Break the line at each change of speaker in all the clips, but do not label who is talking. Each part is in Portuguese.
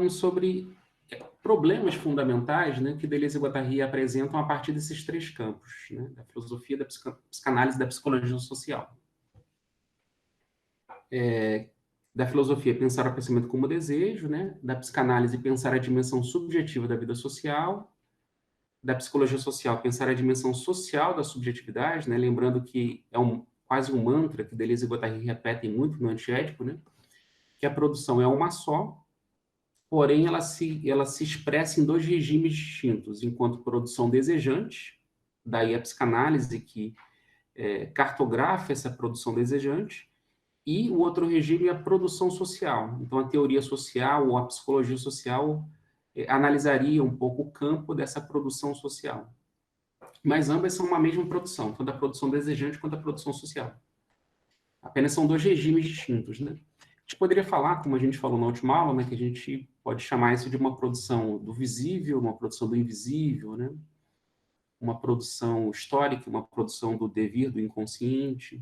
falávamos sobre problemas fundamentais, né, que Deleuze e Guattari apresentam a partir desses três campos, né, da filosofia, da psicanálise e da psicologia social. Da filosofia, pensar o pensamento como desejo, né, da psicanálise, pensar a dimensão subjetiva da vida social, da psicologia social, pensar a dimensão social da subjetividade, né, lembrando que é quase um mantra que Deleuze e Guattari repetem muito no Antiédipo, né, que a produção é uma só, porém ela se expressa em dois regimes distintos, enquanto produção desejante, daí a psicanálise que cartografa essa produção desejante, e o outro regime é a produção social. Então, a teoria social ou a psicologia social analisaria um pouco o campo dessa produção social. Mas ambas são uma mesma produção, tanto a produção desejante quanto a produção social. Apenas são dois regimes distintos, né? A gente poderia falar, como a gente falou na última aula, né, que a gente pode chamar isso de uma produção do visível, uma produção do invisível, né? Uma produção histórica, uma produção do devir, do inconsciente.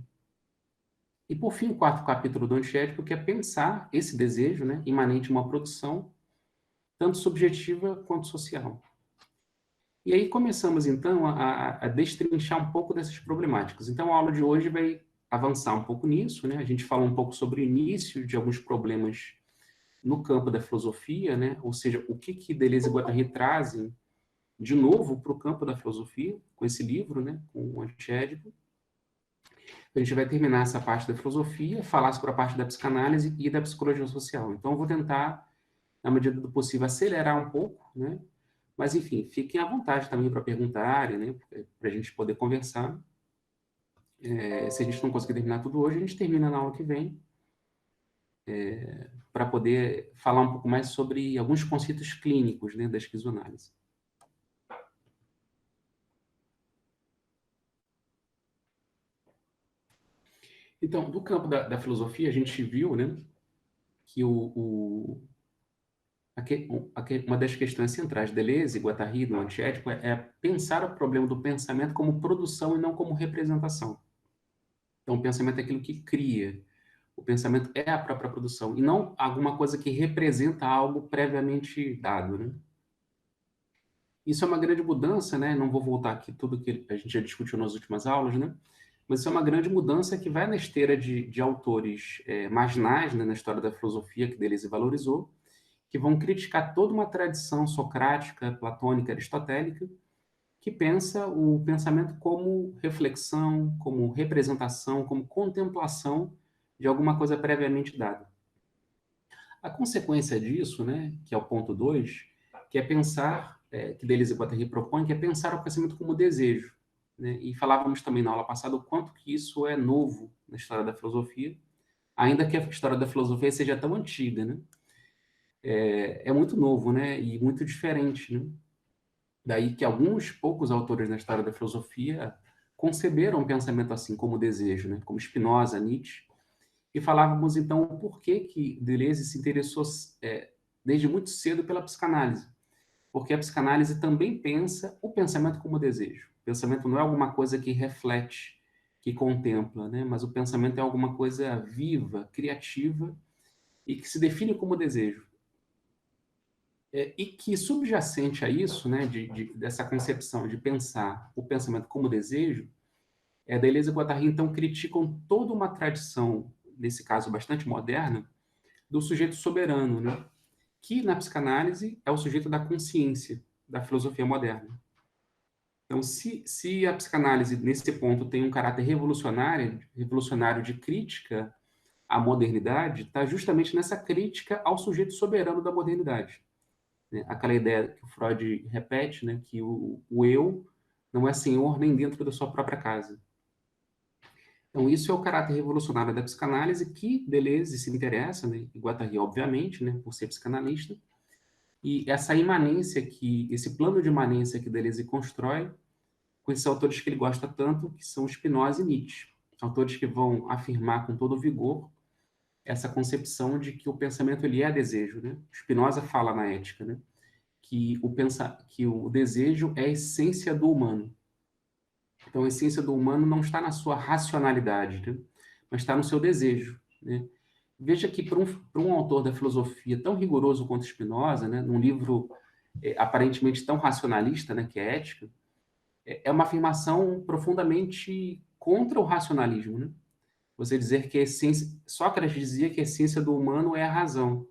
E, por fim, o quarto capítulo do Antiético, que é pensar esse desejo, né, imanente de uma produção, tanto subjetiva quanto social. E aí começamos, então, a destrinchar um pouco dessas problemáticas. Então, a aula de hoje vai avançar um pouco nisso, né? A gente falou um pouco sobre o início de alguns problemas no campo da filosofia, né? Ou seja, o que Deleuze e Guattari trazem de novo para o campo da filosofia, com esse livro, né? Com o Antiédipo. A gente vai terminar essa parte da filosofia, falar sobre a parte da psicanálise e da psicologia social. Então, eu vou tentar, na medida do possível, acelerar um pouco, né? Mas, enfim, fiquem à vontade também para perguntarem, né? Para a gente poder conversar. Se a gente não conseguir terminar tudo hoje, a gente termina na aula que vem, para poder falar um pouco mais sobre alguns conceitos clínicos, né, da esquizoanálise. Então, do campo da filosofia, a gente viu, né, que uma das questões centrais de Deleuze e Guattari no Antiético é pensar o problema do pensamento como produção e não como representação. Então, o pensamento é aquilo que cria. O pensamento é a própria produção, e não alguma coisa que representa algo previamente dado, né? Isso é uma grande mudança, né? Não vou voltar aqui tudo que a gente já discutiu nas últimas aulas, né? Mas isso é uma grande mudança que vai na esteira de autores marginais, né, na história da filosofia, que Deleuze valorizou, que vão criticar toda uma tradição socrática, platônica, aristotélica, que pensa o pensamento como reflexão, como representação, como contemplação de alguma coisa previamente dada. A consequência disso, né, que é o ponto 2, que é pensar, que Deleuze e Guattari propõem, que é pensar o pensamento como desejo. Né? E falávamos também na aula passada o quanto que isso é novo na história da filosofia, ainda que a história da filosofia seja tão antiga, né? É muito novo, né? E muito diferente, né? Daí que alguns poucos autores na história da filosofia conceberam o pensamento assim, como desejo, né? Como Spinoza, Nietzsche, e falávamos, então, o porquê que Deleuze se interessou desde muito cedo pela psicanálise. Porque a psicanálise também pensa o pensamento como desejo. O pensamento não é alguma coisa que reflete, que contempla, né? Mas o pensamento é alguma coisa viva, criativa, e que se define como desejo. E que subjacente a isso, né, dessa concepção de pensar o pensamento como desejo, Deleuze e Guattari, então, criticam toda uma tradição, nesse caso bastante moderna, do sujeito soberano, né? Que na psicanálise é o sujeito da consciência, da filosofia moderna. Então, se a psicanálise, nesse ponto, tem um caráter revolucionário de crítica à modernidade, está justamente nessa crítica ao sujeito soberano da modernidade. Né? Aquela ideia que o Freud repete, né? Que o eu não é senhor nem dentro da sua própria casa. Então, isso é o caráter revolucionário da psicanálise que Deleuze se interessa, né? E Guattari, obviamente, né? Por ser psicanalista. E essa imanência, esse plano de imanência que Deleuze constrói com esses autores que ele gosta tanto, que são Spinoza e Nietzsche. Autores que vão afirmar com todo vigor essa concepção de que o pensamento ele é desejo. Né? Spinoza fala na Ética, né? Que o desejo é a essência do humano. Então, a essência do humano não está na sua racionalidade, né? Mas está no seu desejo. Né? veja que para um autor da filosofia tão rigoroso quanto Spinoza, né, num livro aparentemente tão racionalista, né, que é Ética, é uma afirmação profundamente contra o racionalismo, né? Você dizer que a essência, Sócrates dizia que a essência do humano é a razão.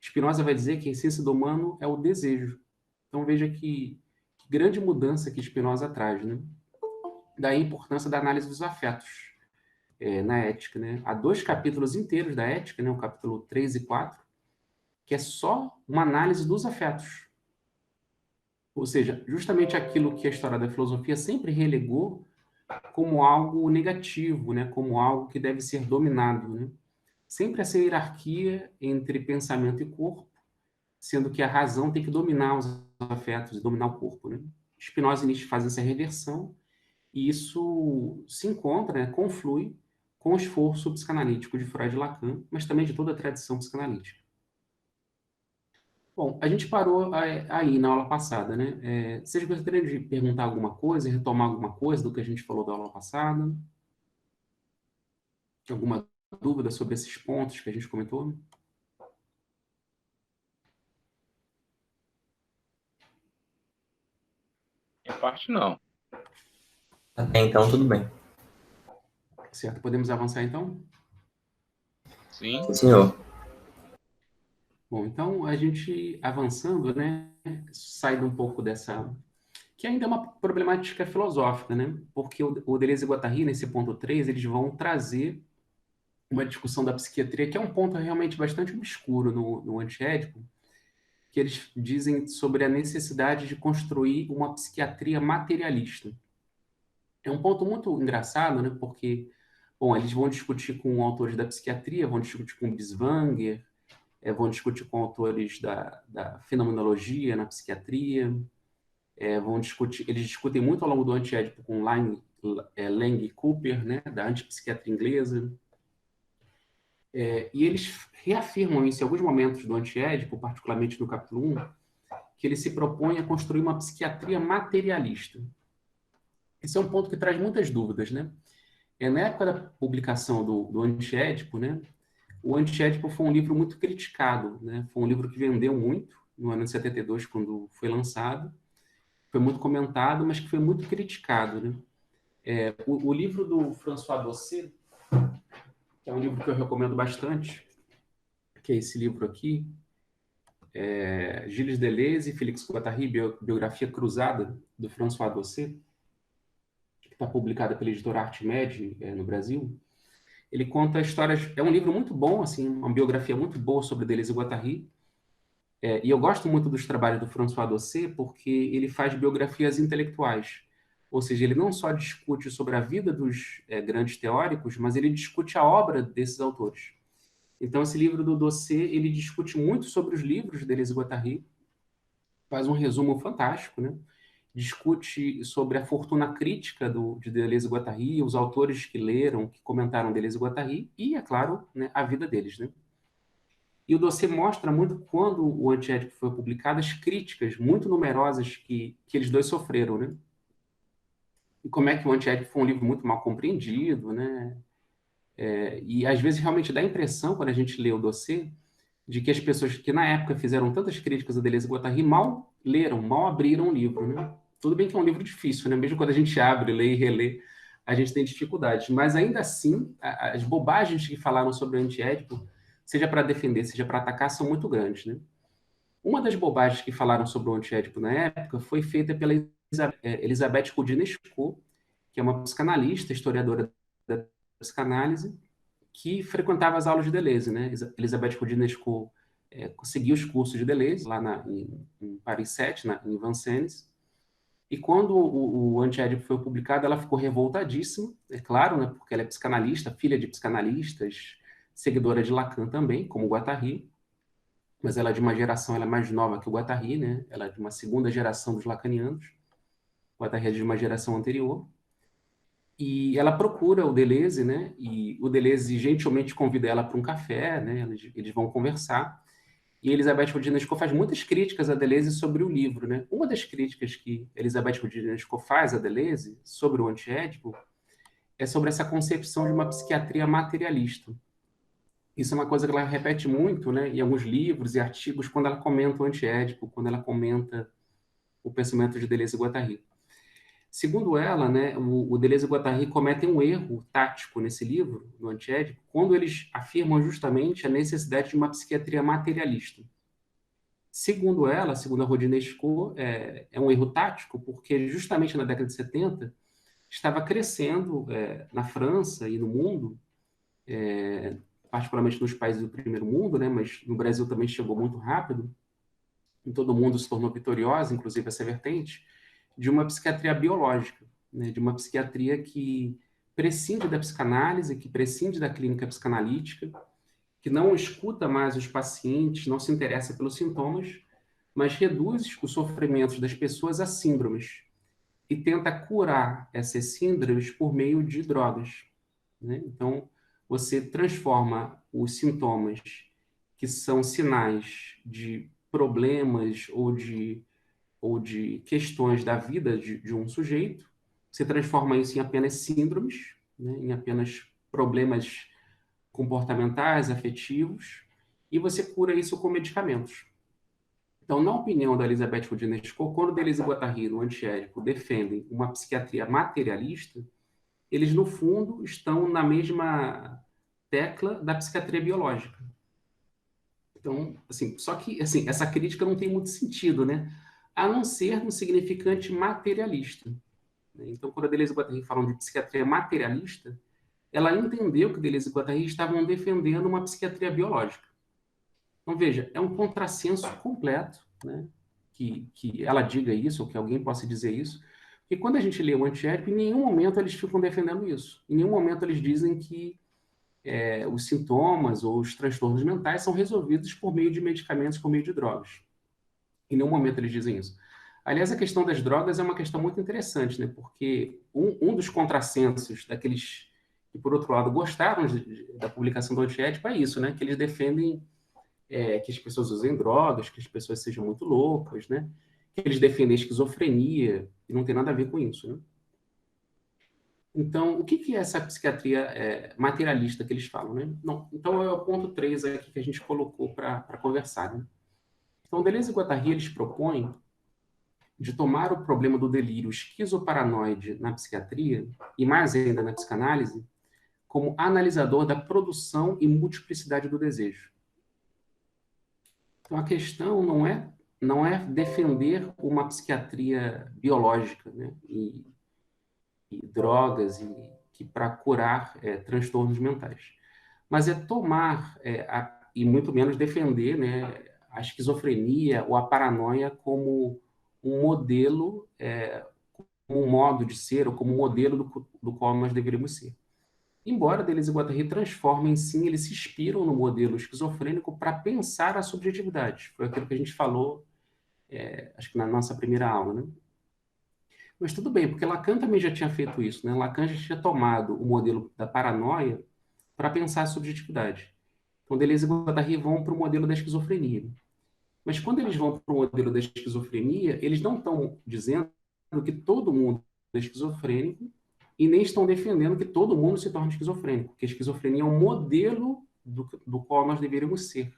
Spinoza vai dizer que a essência do humano é o desejo. Então veja que grande mudança que Spinoza traz, né? Daí a importância da análise dos afetos na ética, né? Há 2 capítulos inteiros da ética, né? O capítulo 3 e 4, que é só uma análise dos afetos. Ou seja, justamente aquilo que a história da filosofia sempre relegou como algo negativo, né? Como algo que deve ser dominado, né? Sempre essa hierarquia entre pensamento e corpo, sendo que a razão tem que dominar os afetos, dominar o corpo, né? Spinoza e Nietzsche fazem essa reversão e isso se encontra, né, conflui com o esforço psicanalítico de Freud e Lacan, mas também de toda a tradição psicanalítica. Bom, a gente parou aí na aula passada, né? Vocês gostariam de perguntar alguma coisa, retomar alguma coisa do que a gente falou da aula passada? Alguma dúvida sobre esses pontos que a gente comentou?
Minha parte, não.
Até então, tudo bem.
Certo, podemos avançar então?
Sim.
Sim, senhor.
Bom, então a gente avançando, né? Saindo um pouco dessa que ainda é uma problemática filosófica, né? Porque o Deleuze e Guattari, nesse ponto 3, eles vão trazer uma discussão da psiquiatria, que é um ponto realmente bastante obscuro no Antiédipo, que eles dizem sobre a necessidade de construir uma psiquiatria materialista. É um ponto muito engraçado, né? Porque, bom, eles vão discutir com autores da psiquiatria, vão discutir com Binswanger, vão discutir com autores da fenomenologia na psiquiatria, vão discutir, eles discutem muito ao longo do Antiédipo com Lang e Cooper, né, da antipsiquiatria inglesa, e eles reafirmam isso em alguns momentos do Antiédipo, particularmente no capítulo 1, que ele se propõe a construir uma psiquiatria materialista. Esse é um ponto que traz muitas dúvidas, né? Na época da publicação do Antiédipo, né, o Antiédipo foi um livro muito criticado, né? Foi um livro que vendeu muito no ano de 72, quando foi lançado, foi muito comentado, mas que foi muito criticado, né? O livro do François Dosset, que é um livro que eu recomendo bastante, que é esse livro aqui, Gilles Deleuze e Félix Guattari, Biografia Cruzada, do François Dosset, que está publicada pela editora Artmed, no Brasil. Ele conta histórias... É um livro muito bom, assim, uma biografia muito boa sobre Deleuze e Guattari. E eu gosto muito dos trabalhos do François Dosset porque ele faz biografias intelectuais. Ou seja, ele não só discute sobre a vida dos grandes teóricos, mas ele discute a obra desses autores. Então, esse livro do Dosset, ele discute muito sobre os livros de Deleuze e Guattari, faz um resumo fantástico, né? Discute sobre a fortuna crítica de Deleuze e Guattari, os autores que leram, que comentaram Deleuze e Guattari, e, é claro, né, a vida deles, né? E o dossiê mostra muito, quando o Antiédipo foi publicado, as críticas muito numerosas que eles dois sofreram, né? E como é que o Antiédipo foi um livro muito mal compreendido, né? E às vezes realmente dá a impressão, quando a gente lê o dossiê, de que as pessoas que na época fizeram tantas críticas a Deleuze e Guattari mal leram, mal abriram o livro, né? Tudo bem que é um livro difícil, né? Mesmo quando a gente abre, lê e relê, a gente tem dificuldades. Mas ainda assim, as bobagens que falaram sobre o Antiédipo, seja para defender, seja para atacar, são muito grandes, né? Uma das bobagens que falaram sobre o Antiédipo na época foi feita pela Elisabeth Koudineshko, que é uma psicanalista, historiadora da psicanálise, que frequentava as aulas de Deleuze, né? Elisabeth Koudineshko seguiu os cursos de Deleuze lá em Paris 7, em Vincennes, e quando o Antiédipo foi publicado, ela ficou revoltadíssima, é claro, né? Porque ela é psicanalista, filha de psicanalistas, seguidora de Lacan também, como Guattari, mas ela é de uma geração, ela é mais nova que o Guattari, né? Ela é de uma segunda geração dos lacanianos. O Guattari é de uma geração anterior. E ela procura o Deleuze, né? E o Deleuze gentilmente convida ela para um café, né? Eles vão conversar. E Elisabeth Rodinenko faz muitas críticas a Deleuze sobre o livro, né? Uma das críticas que Elisabeth Rodinenko faz a Deleuze sobre o Antiédipo é sobre essa concepção de uma psiquiatria materialista. Isso é uma coisa que ela repete muito, né, em alguns livros e artigos, quando ela comenta o antiédipo, quando ela comenta o pensamento de Deleuze e Guattari. Segundo ela, né, o Deleuze e Guattari cometem um erro tático nesse livro, no Antiédipo, quando eles afirmam justamente a necessidade de uma psiquiatria materialista. Segundo ela, segundo a Rodine Escot, é um erro tático, porque justamente na década de 70 estava crescendo na França e no mundo, particularmente nos países do primeiro mundo, né, mas no Brasil também chegou muito rápido, em todo mundo se tornou vitoriosa, inclusive essa vertente, de uma psiquiatria biológica, né, de uma psiquiatria que prescinde da psicanálise, que prescinde da clínica psicanalítica, que não escuta mais os pacientes, não se interessa pelos sintomas, mas reduz os sofrimentos das pessoas a síndromes e tenta curar essas síndromes por meio de drogas, né? Então, você transforma os sintomas que são sinais de problemas ou de questões da vida de um sujeito, você transforma isso em apenas síndromes, né? Em apenas problemas comportamentais, afetivos, e você cura isso com medicamentos. Então, na opinião da Elizabeth Roudinesco, quando Deleuze e Guattari, no Antiédipo, defendem uma psiquiatria materialista, eles, no fundo, estão na mesma tecla da psiquiatria biológica. Então, assim, só que assim, essa crítica não tem muito sentido, né? A não ser no significante materialista. Né? Então, quando a Deleuze e Guattari falam de psiquiatria materialista, ela entendeu que Deleuze e Guattari estavam defendendo uma psiquiatria biológica. Então, veja, é um contrassenso completo, né? Que ela diga isso, ou que alguém possa dizer isso, porque quando a gente lê o Antiédipo, em nenhum momento eles ficam defendendo isso. Em nenhum momento eles dizem que os sintomas ou os transtornos mentais são resolvidos por meio de medicamentos, por meio de drogas. Em nenhum momento eles dizem isso. Aliás, a questão das drogas é uma questão muito interessante, né? Porque um dos contrassensos daqueles que, por outro lado, gostaram da publicação do Antiédipo é isso, né? Que eles defendem que as pessoas usem drogas, que as pessoas sejam muito loucas, né? Que eles defendem a esquizofrenia, e não tem nada a ver com isso, né? Então, o que é essa psiquiatria materialista que eles falam, né? Não, então, é o ponto 3 aqui que a gente colocou para conversar, né? Então, Deleuze e Guattari, eles propõem de tomar o problema do delírio esquizoparanoide na psiquiatria, e mais ainda na psicanálise, como analisador da produção e multiplicidade do desejo. Então, a questão não é defender uma psiquiatria biológica, né? E drogas que para curar transtornos mentais, mas é tomar e muito menos defender, né, a esquizofrenia ou a paranoia como um modelo, como um modo de ser ou como um modelo do qual nós deveríamos ser. Embora Deleuze e Guattari transformem, sim, eles se inspiram no modelo esquizofrênico para pensar a subjetividade. Foi aquilo que a gente falou, acho que na nossa primeira aula, né? Mas tudo bem, porque Lacan também já tinha feito isso, né? Lacan já tinha tomado o modelo da paranoia para pensar a subjetividade. Então, Deleuze e Guattari vão para o modelo da esquizofrenia. Mas quando eles vão para o modelo da esquizofrenia, eles não estão dizendo que todo mundo é esquizofrênico e nem estão defendendo que todo mundo se torne esquizofrênico, porque a esquizofrenia é um modelo do qual nós deveríamos ser.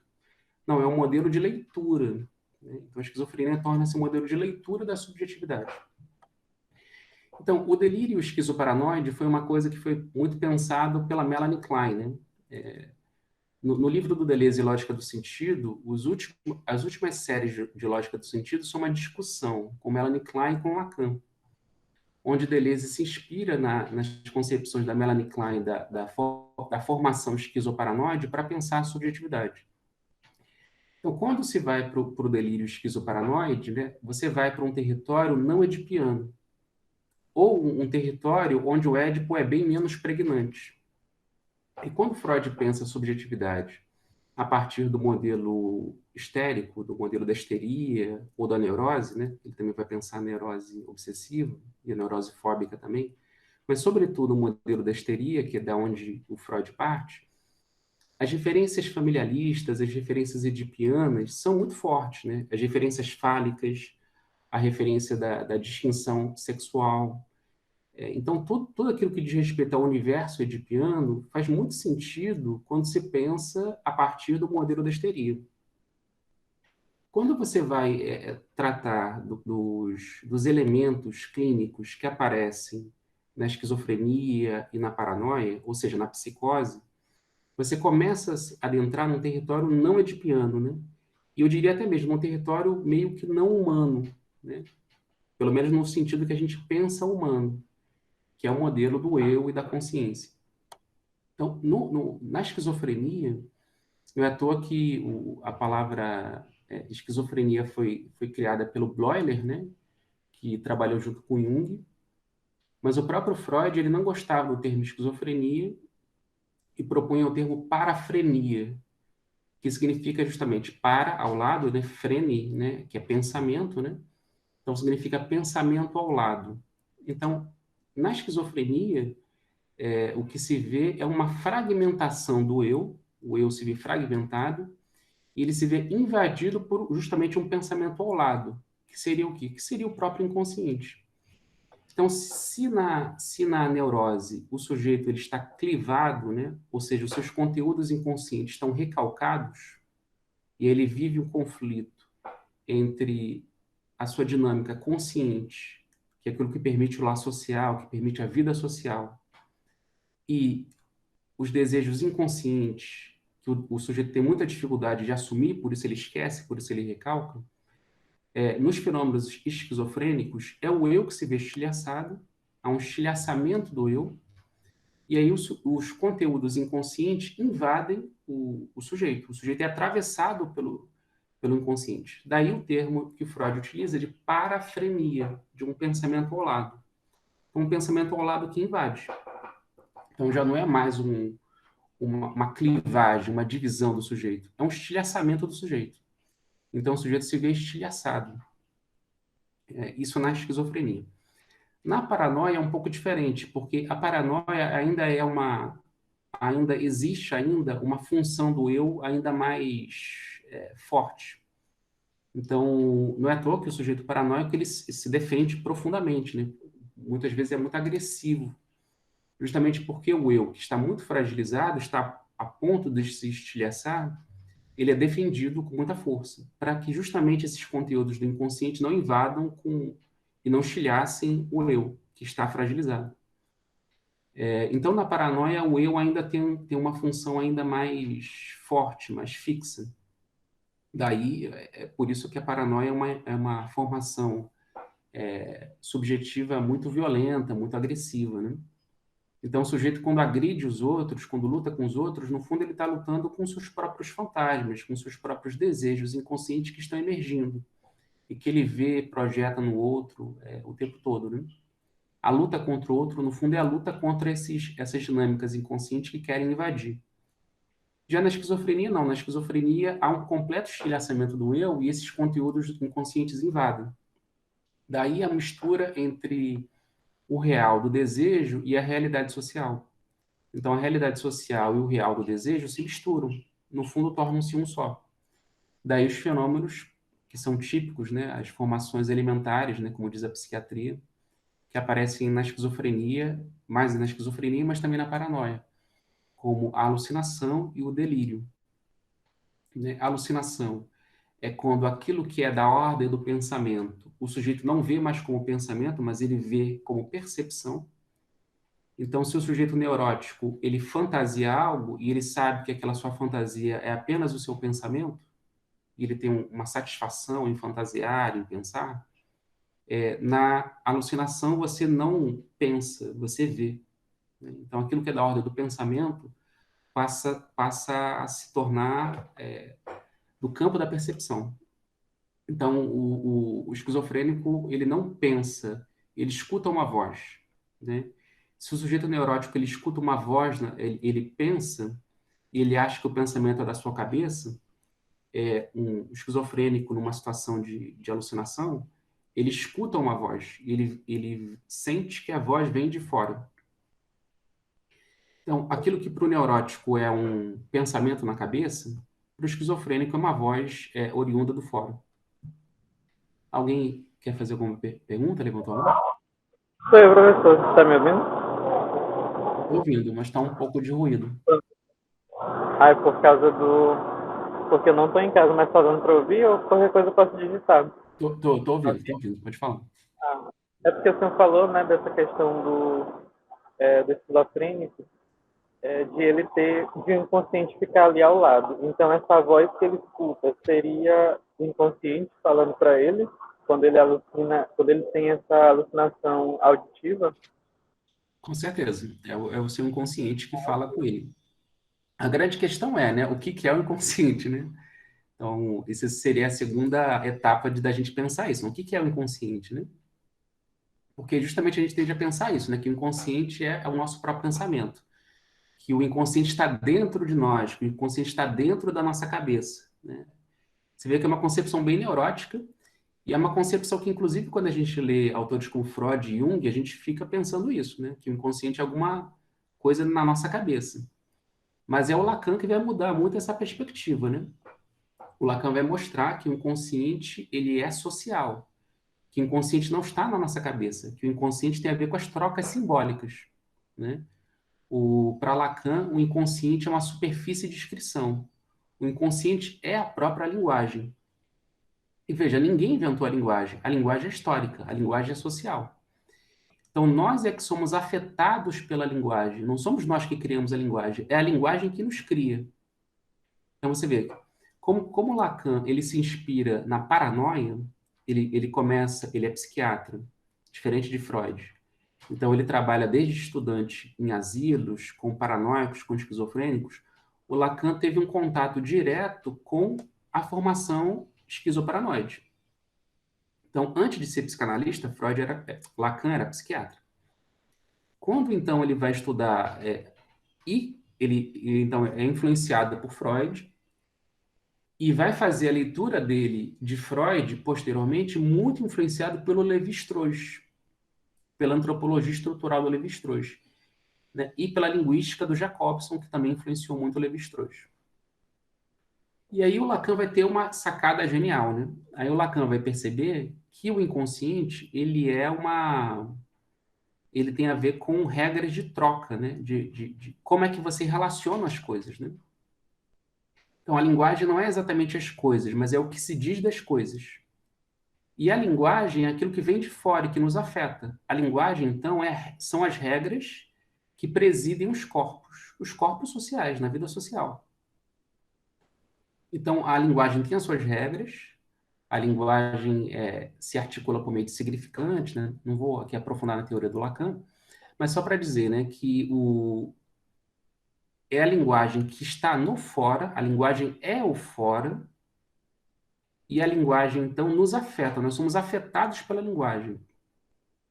Não, é um modelo de leitura. Né? Então, a esquizofrenia torna-se um modelo de leitura da subjetividade. Então, o delírio esquizoparanoide foi uma coisa que foi muito pensado pela Melanie Klein, né? No livro do Deleuze e Lógica do Sentido, as últimas séries de Lógica do Sentido são uma discussão com Melanie Klein e com Lacan, onde Deleuze se inspira nas concepções da Melanie Klein da formação esquizoparanoide para pensar a subjetividade. Então, quando se vai para o delírio esquizoparanoide, né, você vai para um território não edipiano, ou um território onde o Édipo é bem menos pregnante. E quando Freud pensa a subjetividade a partir do modelo histérico, do modelo da histeria ou da neurose, né? Ele também vai pensar a neurose obsessiva e a neurose fóbica também, mas sobretudo o modelo da histeria, que é da onde o Freud parte, as referências familiaristas, as referências edipianas são muito fortes, né? As referências fálicas, a referência da distinção sexual, Então, tudo aquilo que diz respeito ao universo edipiano faz muito sentido quando se pensa a partir do modelo da histeria. Quando você vai tratar dos elementos clínicos que aparecem na esquizofrenia e na paranoia, ou seja, na psicose, você começa a se adentrar num território não edipiano, né? E eu diria até mesmo um território meio que não humano, né? Pelo menos no sentido que a gente pensa humano, que é o modelo do eu e da consciência. Então, na esquizofrenia, não é à toa que a palavra esquizofrenia foi criada pelo Bloiler, né? Que trabalhou junto com Jung, mas o próprio Freud ele não gostava do termo esquizofrenia e propunha o termo parafrenia, que significa justamente para ao lado, né? Frene, né? Que é pensamento, né? Então significa pensamento ao lado. Então, na esquizofrenia, o que se vê é uma fragmentação do eu, o eu se vê fragmentado, e ele se vê invadido por justamente um pensamento ao lado, que seria o quê? Que seria o próprio inconsciente. Então, se na neurose o sujeito ele está clivado, né? Ou seja, os seus conteúdos inconscientes estão recalcados, e ele vive um conflito entre a sua dinâmica consciente, que é aquilo que permite o laço social, que permite a vida social, e os desejos inconscientes, que o sujeito tem muita dificuldade de assumir, por isso ele esquece, por isso ele recalca, nos fenômenos esquizofrênicos, é o eu que se vê estilhaçado, há um estilhaçamento do eu, e aí os conteúdos inconscientes invadem o sujeito. O sujeito é atravessado pelo inconsciente. Daí o termo que Freud utiliza de parafrenia, de um pensamento ao lado. Um pensamento ao lado que invade. Então já não é mais uma clivagem, uma divisão do sujeito. É um estilhaçamento do sujeito. Então o sujeito se vê estilhaçado. Isso na esquizofrenia. Na paranoia é um pouco diferente, porque a paranoia ainda existe uma função do eu ainda mais forte. Então, não é à toa que o sujeito paranoico ele se defende profundamente, né? Muitas vezes é muito agressivo, justamente porque o eu, que está muito fragilizado, está a ponto de se estilhaçar, ele é defendido com muita força, para que justamente esses conteúdos do inconsciente não invadam e não estilhacem o eu, que está fragilizado. Então, na paranoia, o eu ainda tem uma função ainda mais forte, mais fixa. Daí, é por isso que a paranoia é uma formação subjetiva muito violenta, muito agressiva, né? Então, o sujeito, quando agride os outros, quando luta com os outros, no fundo, ele está lutando com seus próprios fantasmas, com seus próprios desejos inconscientes que estão emergindo e que ele vê, projeta no outro o tempo todo, né? A luta contra o outro, no fundo, é a luta contra essas dinâmicas inconscientes que querem invadir. Já na esquizofrenia, não. Na esquizofrenia, há um completo estilhaçamento do eu e esses conteúdos inconscientes invadem. Daí a mistura entre o real do desejo e a realidade social. Então, a realidade social e o real do desejo se misturam. No fundo, tornam-se um só. Daí os fenômenos que são típicos, né, as formações elementares, né, como diz a psiquiatria, que aparecem na esquizofrenia, mais na esquizofrenia, mas também na paranoia, como a alucinação e o delírio. Né? A alucinação é quando aquilo que é da ordem do pensamento, o sujeito não vê mais como pensamento, mas ele vê como percepção. Então, se o sujeito neurótico, ele fantasia algo e ele sabe que aquela sua fantasia é apenas o seu pensamento, e ele tem uma satisfação em fantasiar, em pensar, na alucinação você não pensa, você vê. Né? Então, aquilo que é da ordem do pensamento passa a se tornar do campo da percepção. Então, o esquizofrênico, ele não pensa, ele escuta uma voz, né? Se o sujeito neurótico, ele escuta uma voz, né, ele pensa, e ele acha que o pensamento é da sua cabeça, um esquizofrênico numa situação de alucinação, ele escuta uma voz, ele sente que a voz vem de fora. Então, aquilo que para o neurótico é um pensamento na cabeça, para o esquizofrênico é uma voz oriunda do fora. Alguém quer fazer alguma pergunta? Levantou a mão?
Oi, professor, você está me ouvindo?
Tô ouvindo, mas está um pouco de ruído.
Ah, é por causa do. Porque eu não estou em casa, mas tá dando para ouvir ou qualquer coisa eu posso digitar?
Tô ouvindo, pode falar.
Ah, é porque o senhor falou, né, dessa questão do esquizofrênico, de ele ter, de o inconsciente ficar ali ao lado. Então, essa voz que ele escuta seria o inconsciente falando para ele, quando ele alucina, quando ele tem essa alucinação auditiva?
Com certeza, é o seu inconsciente que fala com ele. A grande questão é, né, o que que é o inconsciente, né? Então, essa seria a segunda etapa da gente pensar isso. O que que é o inconsciente, né? Porque justamente a gente tende a pensar isso, né? Que o inconsciente é o nosso próprio pensamento. Que o inconsciente está dentro de nós, que o inconsciente está dentro da nossa cabeça, né? Você vê que é uma concepção bem neurótica e é uma concepção que, inclusive, quando a gente lê autores como Freud e Jung, a gente fica pensando isso, né? Que o inconsciente é alguma coisa na nossa cabeça. Mas é o Lacan que vai mudar muito essa perspectiva, né? O Lacan vai mostrar que o inconsciente ele é social, que o inconsciente não está na nossa cabeça, que o inconsciente tem a ver com as trocas simbólicas, né? Para Lacan, o inconsciente é uma superfície de descrição. O inconsciente é a própria linguagem. E veja, ninguém inventou a linguagem. A linguagem é histórica, a linguagem é social. Então, nós é que somos afetados pela linguagem. Não somos nós que criamos a linguagem, é a linguagem que nos cria. Então, você vê, como Lacan ele se inspira na paranoia, ele começa, ele é psiquiatra, diferente de Freud. Então, ele trabalha desde estudante em asilos, com paranoicos, com esquizofrênicos. O Lacan teve um contato direto com a formação esquizoparanoide. Então, antes de ser psicanalista, Lacan era psiquiatra. Quando, então, ele vai estudar, ele então, é influenciado por Freud, e vai fazer a leitura dele de Freud, posteriormente, muito influenciado pelo Lévi-Strauss, pela antropologia estrutural do Lévi-Strauss, né? E pela linguística do Jacobson, que também influenciou muito o Lévi-Strauss. E aí o Lacan vai ter uma sacada genial, né? Aí o Lacan vai perceber que o inconsciente, ele tem a ver com regras de troca, né? De como é que você relaciona as coisas, né? Então, a linguagem não é exatamente as coisas, mas é o que se diz das coisas. E a linguagem é aquilo que vem de fora e que nos afeta. A linguagem, então, são as regras que presidem os corpos sociais, na vida social. Então, a linguagem tem as suas regras, a linguagem se articula por meio de significantes, né? Não vou aqui aprofundar na teoria do Lacan, mas só para dizer, né, que é a linguagem que está no fora, a linguagem é o fora, e a linguagem, então, nos afeta, nós somos afetados pela linguagem.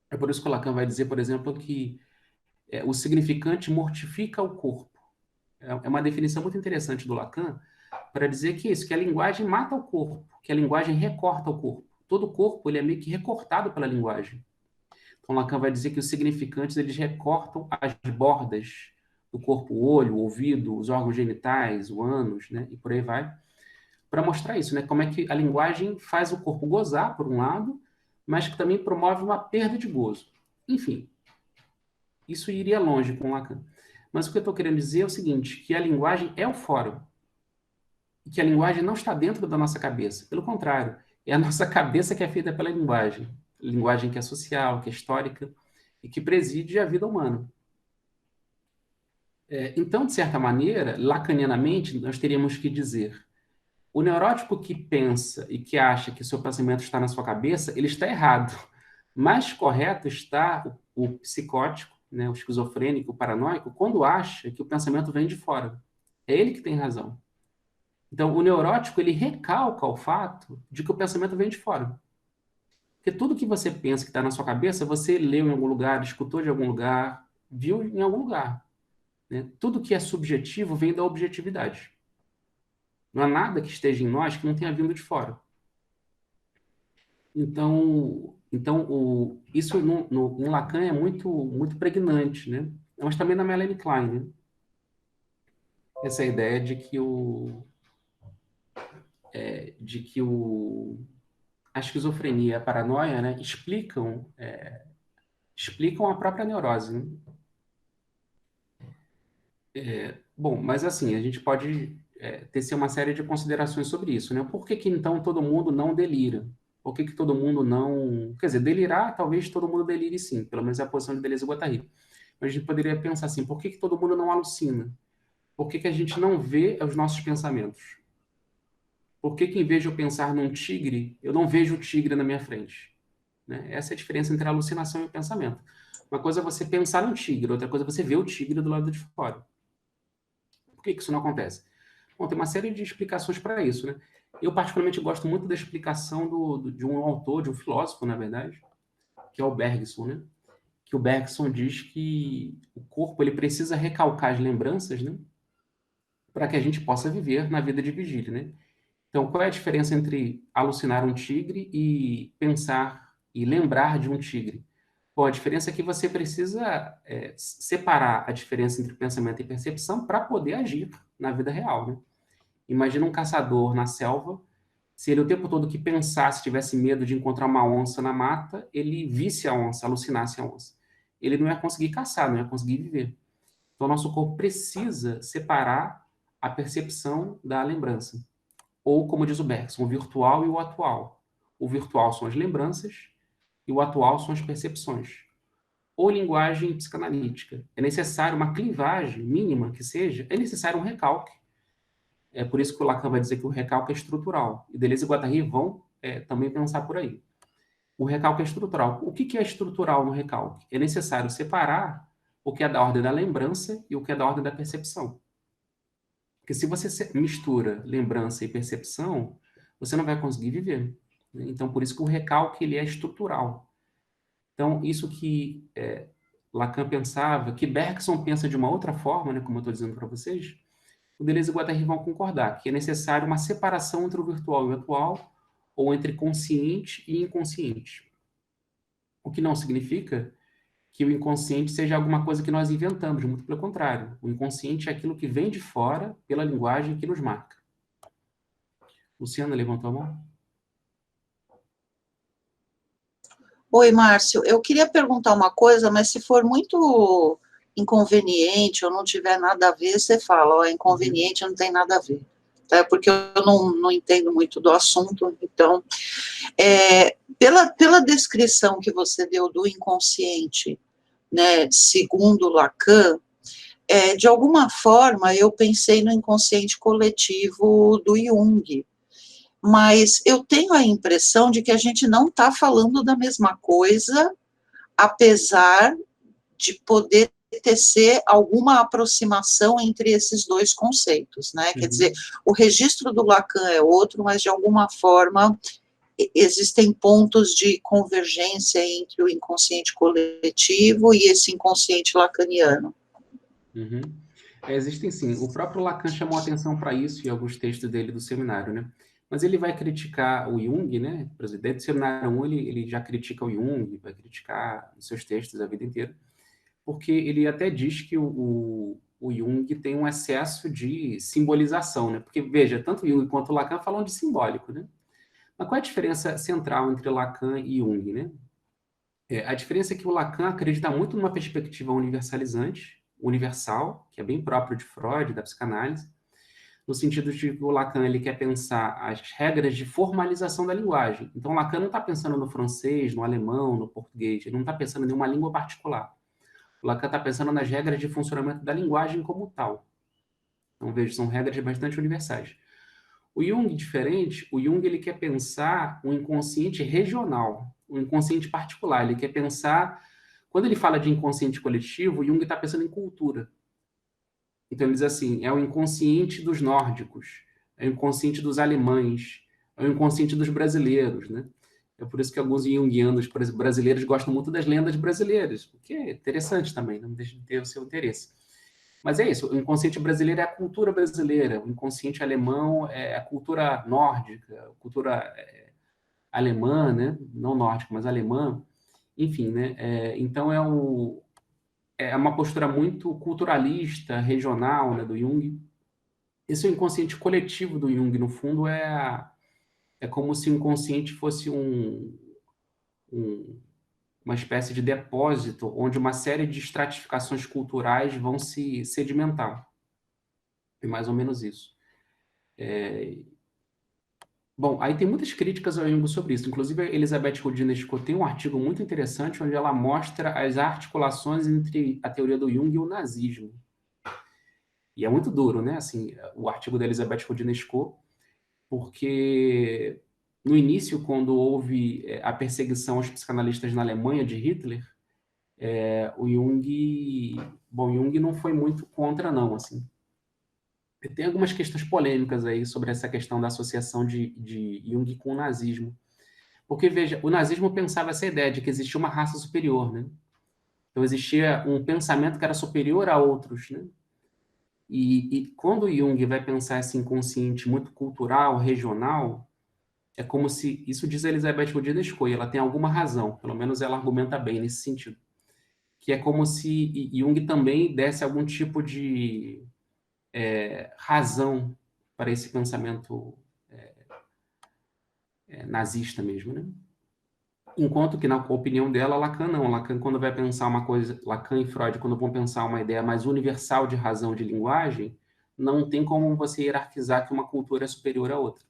É por isso que o Lacan vai dizer, por exemplo, que o significante mortifica o corpo. É uma definição muito interessante do Lacan para dizer que isso, que a linguagem mata o corpo, que a linguagem recorta o corpo. Todo o corpo ele é meio que recortado pela linguagem. Então Lacan vai dizer que os significantes eles recortam as bordas do corpo, o olho, o ouvido, os órgãos genitais, o ânus, né, e por aí vai, para mostrar isso, né, como é que a linguagem faz o corpo gozar por um lado, mas que também promove uma perda de gozo. Enfim, isso iria longe com Lacan. Mas o que eu estou querendo dizer é o seguinte, que a linguagem é o fórum, e que a linguagem não está dentro da nossa cabeça. Pelo contrário, é a nossa cabeça que é feita pela linguagem. Linguagem que é social, que é histórica, e que preside a vida humana. Então, de certa maneira, lacanianamente, nós teríamos que dizer, o neurótico que pensa e que acha que o seu pensamento está na sua cabeça, ele está errado. Mais correto está o psicótico, né, o esquizofrênico, o paranoico, quando acha que o pensamento vem de fora. É ele que tem razão. Então, o neurótico, ele recalca o fato de que o pensamento vem de fora. Porque tudo que você pensa que está na sua cabeça, você leu em algum lugar, escutou de algum lugar, viu em algum lugar, né? Tudo que é subjetivo vem da objetividade. Não há nada que esteja em nós que não tenha vindo de fora. Então isso no Lacan é muito pregnante, né? Mas também na Melanie Klein, né? Essa ideia de que a esquizofrenia e a paranoia, né, explicam explicam a própria neurose, né? Bom, mas assim, a gente pode tecer uma série de considerações sobre isso, né? Por que que então todo mundo não delira? Por que que todo mundo não... Quer dizer, delirar, talvez todo mundo delire sim, pelo menos é a posição de Deleuze e Guattari. Mas a gente poderia pensar assim, por que que todo mundo não alucina? Por que que a gente não vê os nossos pensamentos? Por que que em vez de eu pensar num tigre, eu não vejo o tigre na minha frente? Né? Essa é a diferença entre a alucinação e o pensamento. Uma coisa é você pensar num tigre, outra coisa é você ver o tigre do lado de fora. Por que que isso não acontece? Bom, tem uma série de explicações para isso, né? Eu particularmente gosto muito da explicação de um autor, de um filósofo, na verdade, que é o Bergson, né? Que o Bergson diz que o corpo ele precisa recalcar as lembranças, né? Para que a gente possa viver na vida de vigília, né? Então, qual é a diferença entre alucinar um tigre e pensar e lembrar de um tigre? Bom, a diferença é que você precisa separar a diferença entre pensamento e percepção para poder agir na vida real, né? Imagina um caçador na selva, se ele o tempo todo que pensasse, tivesse medo de encontrar uma onça na mata, ele visse a onça, alucinasse a onça. Ele não ia conseguir caçar, não ia conseguir viver. Então, nosso corpo precisa separar a percepção da lembrança. Ou, como diz o Bergson, o virtual e o atual. O virtual são as lembranças e o atual são as percepções. Ou linguagem psicanalítica. É necessário uma clivagem mínima que seja, é necessário um recalque. É por isso que o Lacan vai dizer que o recalque é estrutural. E Deleuze e Guattari vão também pensar por aí. O recalque é estrutural. O que é estrutural no recalque? É necessário separar o que é da ordem da lembrança e o que é da ordem da percepção. Porque se você mistura lembrança e percepção, você não vai conseguir viver. Então, por isso que o recalque ele é estrutural. Então, isso que Lacan pensava, que Bergson pensa de uma outra forma, né, como eu estou dizendo para vocês, o Deleuze e o Guattari vão concordar que é necessário uma separação entre o virtual e o atual, ou entre consciente e inconsciente. O que não significa que o inconsciente seja alguma coisa que nós inventamos, muito pelo contrário. O inconsciente é aquilo que vem de fora pela linguagem que nos marca. Luciana levantou a mão?
Oi, Márcio. Eu queria perguntar uma coisa, mas se for muito inconveniente ou não tiver nada a ver, você fala, ó, é inconveniente, não tem nada a ver. Tá? Porque eu não entendo muito do assunto, então, pela descrição que você deu do inconsciente, né, segundo Lacan, de alguma forma eu pensei no inconsciente coletivo do Jung, mas eu tenho a impressão de que a gente não está falando da mesma coisa, apesar de poder tecer alguma aproximação entre esses dois conceitos, né? Quer dizer, o registro do Lacan é outro, mas de alguma forma existem pontos de convergência entre o inconsciente coletivo e esse inconsciente lacaniano.
Existem sim. O próprio Lacan chamou atenção para isso em alguns textos dele do seminário, né? Mas ele vai criticar o Jung, né? Por exemplo, dentro do seminário 1, ele já critica o Jung, vai criticar os seus textos a vida inteira, porque ele até diz que o Jung tem um excesso de simbolização, né? Porque, veja, tanto o Jung quanto o Lacan falam de simbólico, né? Mas qual é a diferença central entre Lacan e Jung, né? A diferença é que o Lacan acredita muito numa perspectiva universalizante, universal, que é bem próprio de Freud, da psicanálise, no sentido de que o Lacan ele quer pensar as regras de formalização da linguagem. Então, o Lacan não está pensando no francês, no alemão, no português, ele não está pensando em nenhuma língua particular. O Lacan está pensando nas regras de funcionamento da linguagem como tal. Então, veja, são regras bastante universais. O Jung, diferente, o Jung ele quer pensar um inconsciente regional, um inconsciente particular. Ele quer pensar... Quando ele fala de inconsciente coletivo, o Jung está pensando em cultura. Então, ele diz assim, é o inconsciente dos nórdicos, é o inconsciente dos alemães, é o inconsciente dos brasileiros, né? É por isso que alguns junguianos, por exemplo, brasileiros, gostam muito das lendas brasileiras, o que é interessante também, não deixa de ter o seu interesse. Mas é isso, o inconsciente brasileiro é a cultura brasileira, o inconsciente alemão é a cultura nórdica, a cultura alemã, né? Não nórdica, mas alemã, enfim, né? Então é uma postura muito culturalista, regional, né, do Jung. Esse é o inconsciente coletivo do Jung, no fundo, é como se o inconsciente fosse um uma espécie de depósito onde uma série de estratificações culturais vão se sedimentar. É mais ou menos isso. Bom, aí tem muitas críticas ao Jung sobre isso. Inclusive, a Elizabeth Rodines tem um artigo muito interessante onde ela mostra as articulações entre a teoria do Jung e o nazismo. E é muito duro, né? Assim, o artigo da Elizabeth Rodines, porque no início, quando houve a perseguição aos psicanalistas na Alemanha de Hitler, o Jung, bom, Jung não foi muito contra, não, assim. Tem algumas questões polêmicas aí sobre essa questão da associação de Jung com o nazismo. Porque, veja, o nazismo pensava essa ideia de que existia uma raça superior, né? Então, existia um pensamento que era superior a outros, né? E quando Jung vai pensar esse inconsciente muito cultural, regional, é como se, isso diz a Elizabeth Rodines-Coe, ela tem alguma razão, pelo menos ela argumenta bem nesse sentido, que é como se Jung também desse algum tipo de razão para esse pensamento nazista mesmo, né? Enquanto que, na opinião dela, Lacan não. Lacan, quando vai pensar uma coisa, Lacan e Freud, quando vão pensar uma ideia mais universal de razão de linguagem, não tem como você hierarquizar que uma cultura é superior à outra.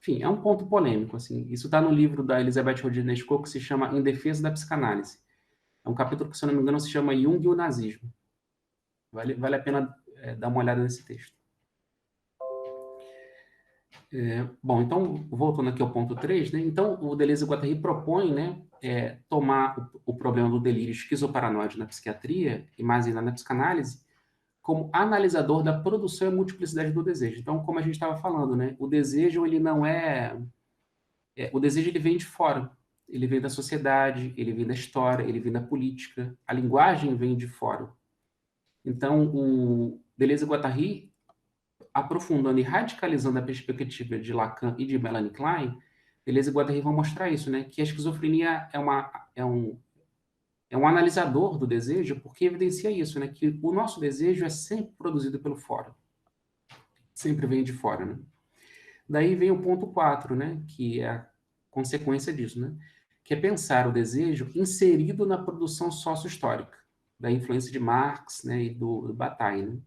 Enfim, é um ponto polêmico, assim. Isso está no livro da Elizabeth Rodines-Coe, que se chama Em Defesa da Psicanálise. É um capítulo que, se eu não me engano, se chama Jung e o Nazismo. Vale a pena dar uma olhada nesse texto. Bom, então, voltando aqui ao ponto 3, né? Então, o Deleuze e Guattari propõem, né, tomar o problema do delírio esquizoparanoide na psiquiatria, e mais ainda na psicanálise, como analisador da produção e multiplicidade do desejo. Então, como a gente estava falando, né, o desejo, ele não o desejo, ele vem de fora. Ele vem da sociedade, ele vem da história, ele vem da política. A linguagem vem de fora. Então, o Deleuze e Guattari, aprofundando e radicalizando a perspectiva de Lacan e de Melanie Klein, Deleuze e Guattari vão mostrar isso, né? Que a esquizofrenia é um analisador do desejo, porque evidencia isso, né? Que o nosso desejo é sempre produzido pelo fora. Sempre vem de fora, né? Daí vem o ponto 4, né? Que é a consequência disso, né? Que é pensar o desejo inserido na produção sócio-histórica, da influência de Marx, né? E do Bataille, né?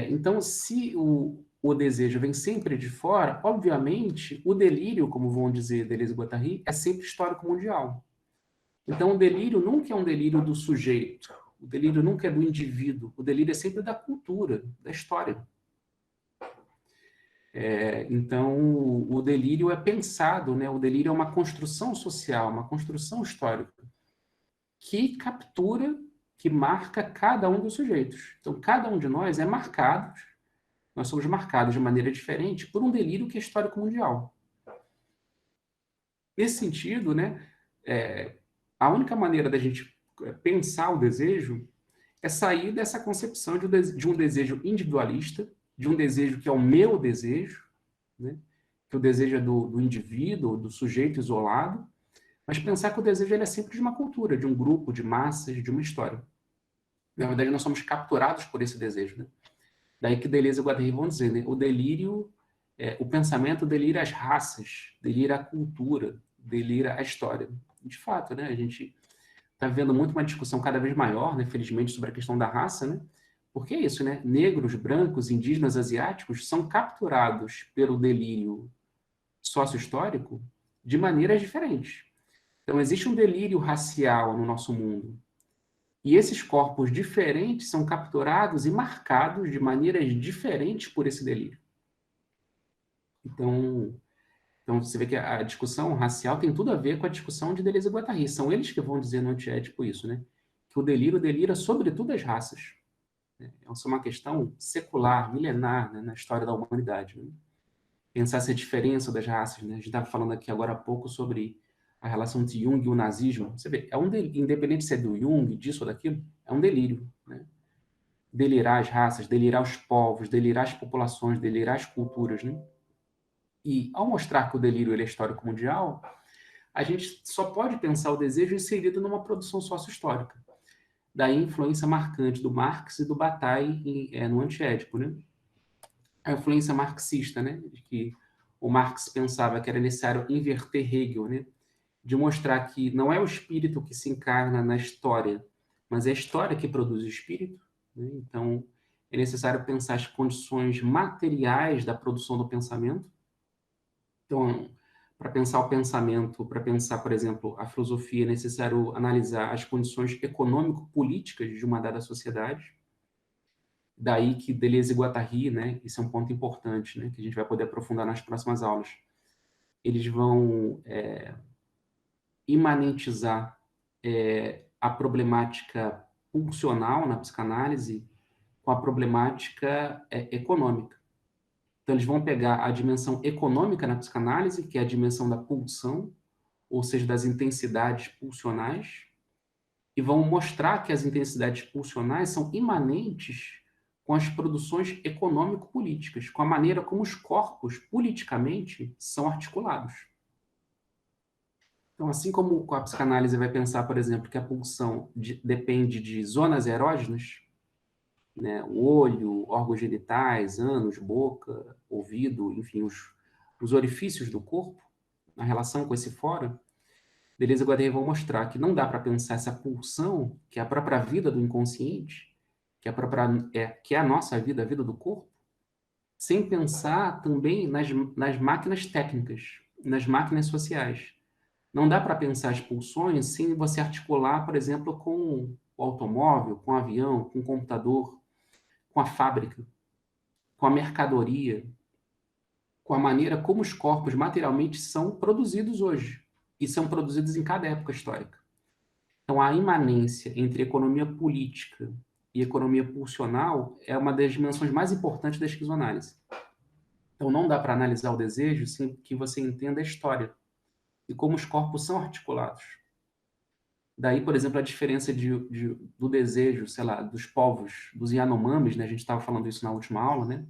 Então, se o desejo vem sempre de fora, obviamente, o delírio, como vão dizer Deleuze e Guattari, é sempre histórico mundial. Então, o delírio nunca é um delírio do sujeito, o delírio nunca é do indivíduo, o delírio é sempre da cultura, da história. Então, o delírio é pensado, né? O delírio é uma construção social, uma construção histórica, que captura, que marca cada um dos sujeitos. Então, cada um de nós é marcado, nós somos marcados de maneira diferente por um delírio que é histórico mundial. Nesse sentido, né, a única maneira da gente pensar o desejo é sair dessa concepção de um desejo individualista, de um desejo que é o meu desejo, né, que o desejo é do indivíduo, do sujeito isolado, mas pensar que o desejo ele é sempre de uma cultura, de um grupo, de massas, de uma história. Na verdade, nós somos capturados por esse desejo, né? Daí que Deleuze e Guattari vão dizer, né? O delírio, o pensamento delira as raças, delira a cultura, delira a história. De fato, né? A gente está vendo muito uma discussão cada vez maior, né? Felizmente, sobre a questão da raça, né? Porque é isso, né? Negros, brancos, indígenas, asiáticos são capturados pelo delírio sócio-histórico de maneiras diferentes. Então, existe um delírio racial no nosso mundo. E esses corpos diferentes são capturados e marcados de maneiras diferentes por esse delírio. Então você vê que a discussão racial tem tudo a ver com a discussão de Deleuze e Guattari. São eles que vão dizer no antiético isso, né? Que o delírio delira sobretudo as raças. Essa é uma questão secular, milenar, né, na história da humanidade. Né? Pensar essa diferença das raças. Né? A gente estava falando aqui agora há pouco sobre a relação entre Jung e o nazismo. Você vê, independente se é do Jung, disso ou daquilo, é um delírio. Né? Delirar as raças, delirar os povos, delirar as populações, delirar as culturas. Né? E ao mostrar que o delírio ele é histórico mundial, a gente só pode pensar o desejo inserido numa produção sócio-histórica. Daí a influência marcante do Marx e do Bataille no antiédipo, né? A influência marxista, né? De que o Marx pensava que era necessário inverter Hegel, né? de mostrar que não é o espírito que se encarna na história, mas é a história que produz o espírito, né? Então, é necessário pensar as condições materiais da produção do pensamento. Então, para pensar o pensamento, para pensar, por exemplo, a filosofia, é necessário analisar as condições econômico-políticas de uma dada sociedade. Daí que Deleuze e Guattari, né, isso é um ponto importante, né, que a gente vai poder aprofundar nas próximas aulas. Eles vão imanentizar a problemática pulsional na psicanálise com a problemática econômica. Então, eles vão pegar a dimensão econômica na psicanálise, que é a dimensão da pulsão, ou seja, das intensidades pulsionais, e vão mostrar que as intensidades pulsionais são imanentes com as produções econômico-políticas, com a maneira como os corpos, politicamente, são articulados. Então, assim como a psicanálise vai pensar, por exemplo, que a pulsão depende de zonas erógenas, né, o olho, órgãos genitais, ânus, boca, ouvido, enfim, os orifícios do corpo, na relação com esse fora, Deleuze e Guattari vão mostrar que não dá para pensar essa pulsão, que é a própria vida do inconsciente, que é a nossa vida, a vida do corpo, sem pensar também nas máquinas técnicas, nas máquinas sociais. Não dá para pensar as pulsões sem você articular, por exemplo, com o automóvel, com o avião, com o computador, com a fábrica, com a mercadoria, com a maneira como os corpos materialmente são produzidos hoje, e são produzidos em cada época histórica. Então, a imanência entre economia política e economia pulsional é uma das dimensões mais importantes da esquizoanálise. Então, não dá para analisar o desejo sem que você entenda a história e como os corpos são articulados. Daí, por exemplo, a diferença do desejo, sei lá, dos povos, dos Yanomamis, né? A gente estava falando isso na última aula, né?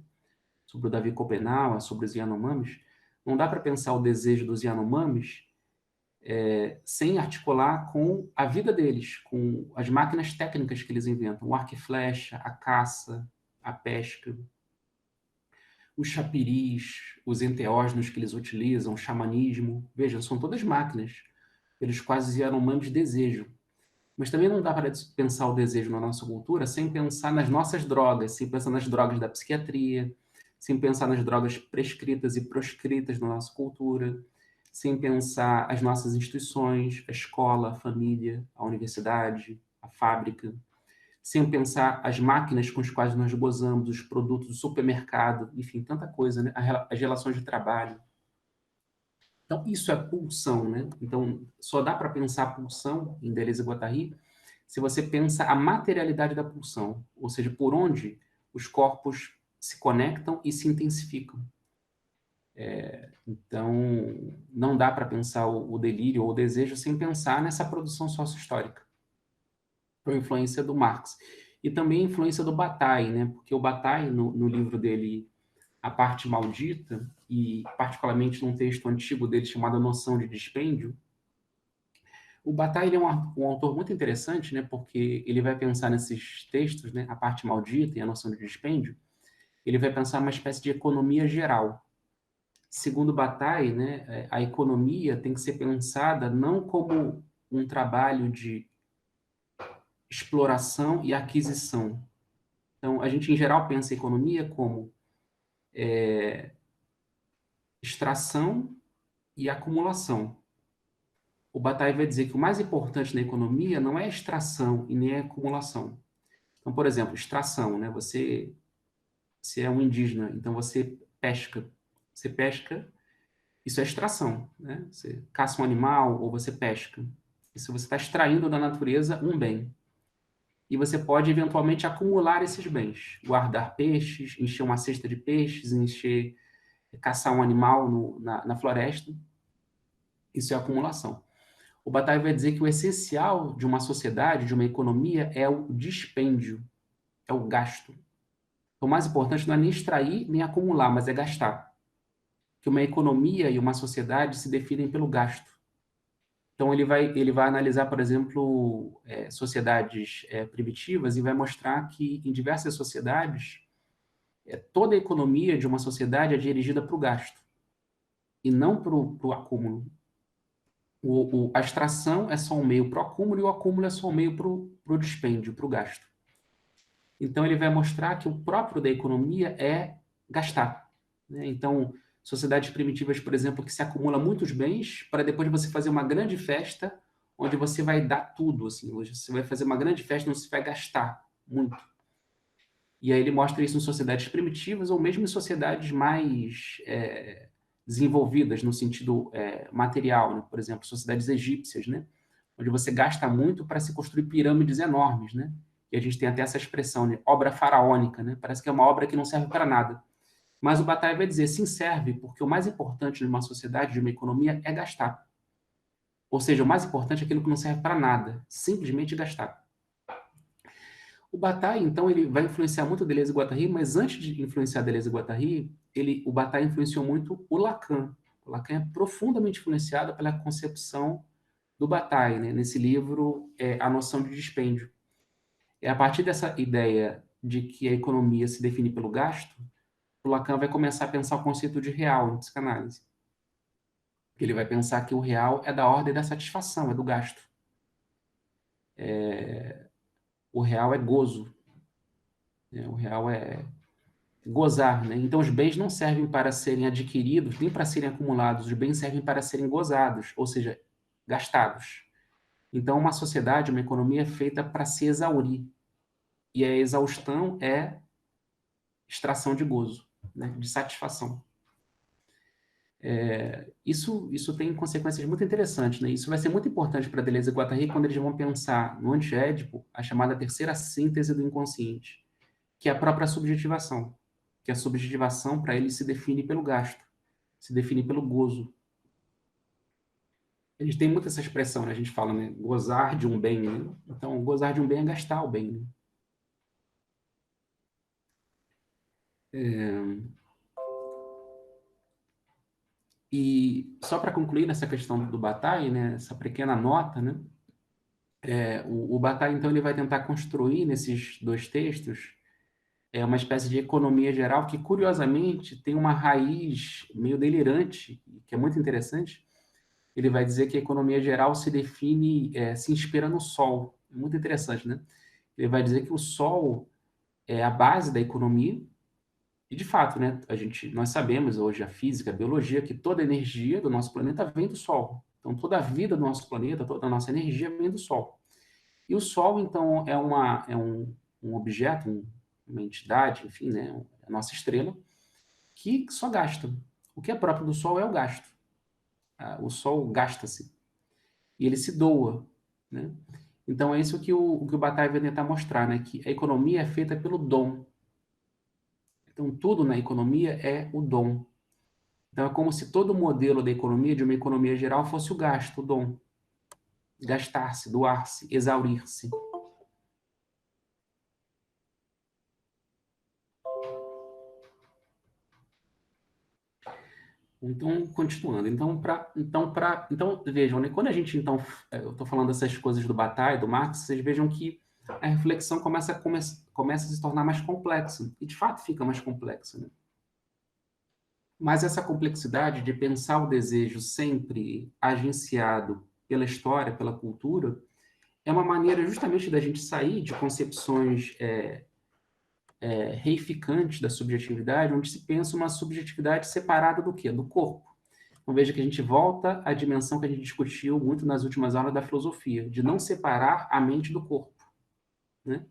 Sobre o Davi Copenau, sobre os Yanomamis. Não dá para pensar o desejo dos Yanomamis sem articular com a vida deles, com as máquinas técnicas que eles inventam, o arco e flecha, a caça, a pesca, os chapiris, os enteógenos que eles utilizam, o xamanismo. Vejam, são todas máquinas pelos quais os Yanomamis desejam. Mas também não dá para pensar o desejo na nossa cultura sem pensar nas nossas drogas, sem pensar nas drogas da psiquiatria, sem pensar nas drogas prescritas e proscritas na nossa cultura, sem pensar as nossas instituições, a escola, a família, a universidade, a fábrica, sem pensar as máquinas com as quais nós gozamos, os produtos do supermercado, enfim, tanta coisa, né? As relações de trabalho. Então, isso é pulsão, né? Então, só dá para pensar a pulsão, em Deleuze e Guattari, se você pensa a materialidade da pulsão, ou seja, por onde os corpos se conectam e se intensificam. Então, não dá para pensar o delírio ou o desejo sem pensar nessa produção sócio-histórica. Por influência do Marx. E também a influência do Bataille, né? Porque o Bataille, no livro dele, A Parte Maldita, e particularmente num texto antigo dele chamado A Noção de Dispêndio, o Bataille é um autor muito interessante, né? Porque ele vai pensar nesses textos, né? A Parte Maldita e A Noção de Dispêndio, ele vai pensar uma espécie de economia geral. Segundo Bataille, né, a economia tem que ser pensada não como um trabalho de exploração e aquisição. Então, a gente, em geral, pensa a economia como extração e acumulação. O Bataille vai dizer que o mais importante na economia não é a extração e nem a acumulação. Então, por exemplo, extração, né? Você é um indígena, então você pesca. Você pesca, isso é extração, né? Você caça um animal ou você pesca. Isso você está extraindo da natureza um bem. E você pode, eventualmente, acumular esses bens. Guardar peixes, encher uma cesta de peixes, caçar um animal na floresta. Isso é acumulação. O Bataille vai dizer que o essencial de uma sociedade, de uma economia, é o dispêndio, é o gasto. Então, o mais importante não é nem extrair, nem acumular, mas é gastar. Que uma economia e uma sociedade se definem pelo gasto. Então, ele vai analisar, por exemplo, sociedades primitivas e vai mostrar que, em diversas sociedades, toda a economia de uma sociedade é dirigida para o gasto e não para o acúmulo. A extração é só um meio para o acúmulo e o acúmulo é só um meio para o dispêndio, para o gasto. Então, ele vai mostrar que o próprio da economia é gastar, né? Então, sociedades primitivas, por exemplo, que se acumula muitos bens para depois você fazer uma grande festa onde você vai dar tudo, assim, hoje você vai fazer uma grande festa onde você vai gastar muito. E aí ele mostra isso em sociedades primitivas ou mesmo em sociedades mais desenvolvidas no sentido material, né? Por exemplo, sociedades egípcias, né? Onde você gasta muito para se construir pirâmides enormes, né? E a gente tem até essa expressão, né? Obra faraônica, né? Parece que é uma obra que não serve para nada. Mas o Bataille vai dizer, sim, serve, porque o mais importante numa sociedade, de uma economia, é gastar. Ou seja, o mais importante é aquilo que não serve para nada, simplesmente gastar. O Bataille, então, ele vai influenciar muito Deleuze e Guattari, mas antes de influenciar Deleuze e Guattari, o Bataille influenciou muito o Lacan. O Lacan é profundamente influenciado pela concepção do Bataille, né? Nesse livro, A Noção de Dispêndio. É a partir dessa ideia de que a economia se define pelo gasto, o Lacan vai começar a pensar o conceito de real em psicanálise. Ele vai pensar que o real é da ordem da satisfação, é do gasto. O real é gozo, né? O real é gozar, né? Então, os bens não servem para serem adquiridos, nem para serem acumulados. Os bens servem para serem gozados, ou seja, gastados. Então, uma sociedade, uma economia é feita para se exaurir. E a exaustão é extração de gozo, né? De satisfação. Isso tem consequências muito interessantes, né? Isso vai ser muito importante para Deleuze e Guattari quando eles vão pensar no antiédipo, a chamada terceira síntese do inconsciente, que é a própria subjetivação. Que a subjetivação, para eles, se define pelo gasto, se define pelo gozo. A gente tem muito essa expressão, né? A gente fala, né? Gozar de um bem, né? Então, gozar de um bem é gastar o bem, né? E só para concluir nessa questão do Bataille, né? Essa pequena nota, né? O Bataille, então, ele vai tentar construir nesses dois textos uma espécie de economia geral que, curiosamente, tem uma raiz meio delirante, que é muito interessante. Ele vai dizer que a economia geral se define, se inspira no Sol. Muito interessante, né? Ele vai dizer que o Sol é a base da economia, e de fato, né, nós sabemos hoje, a física, a biologia, que toda a energia do nosso planeta vem do Sol. Então, toda a vida do nosso planeta, toda a nossa energia vem do Sol. E o Sol, então, é um objeto, uma entidade, enfim, né, a nossa estrela, que só gasta. O que é próprio do Sol é o gasto. O Sol gasta-se. E ele se doa, né? Então, é isso que o Bataille vai tentar mostrar, né? Que a economia é feita pelo dom. Então, tudo na economia é o dom. Então, é como se todo o modelo da economia, de uma economia geral, fosse o gasto, o dom. Gastar-se, doar-se, exaurir-se. Então, continuando. Então, vejam, né? Quando a gente, então, eu estou falando dessas coisas do Bataille, do Marx, vocês vejam que a reflexão começa a se tornar mais complexa. E, de fato, fica mais complexa, né? Mas essa complexidade de pensar o desejo sempre agenciado pela história, pela cultura, é uma maneira justamente da gente sair de concepções reificantes da subjetividade, onde se pensa uma subjetividade separada do quê? Do corpo. Então veja que a gente volta à dimensão que a gente discutiu muito nas últimas aulas da filosofia, de não separar a mente do corpo, né?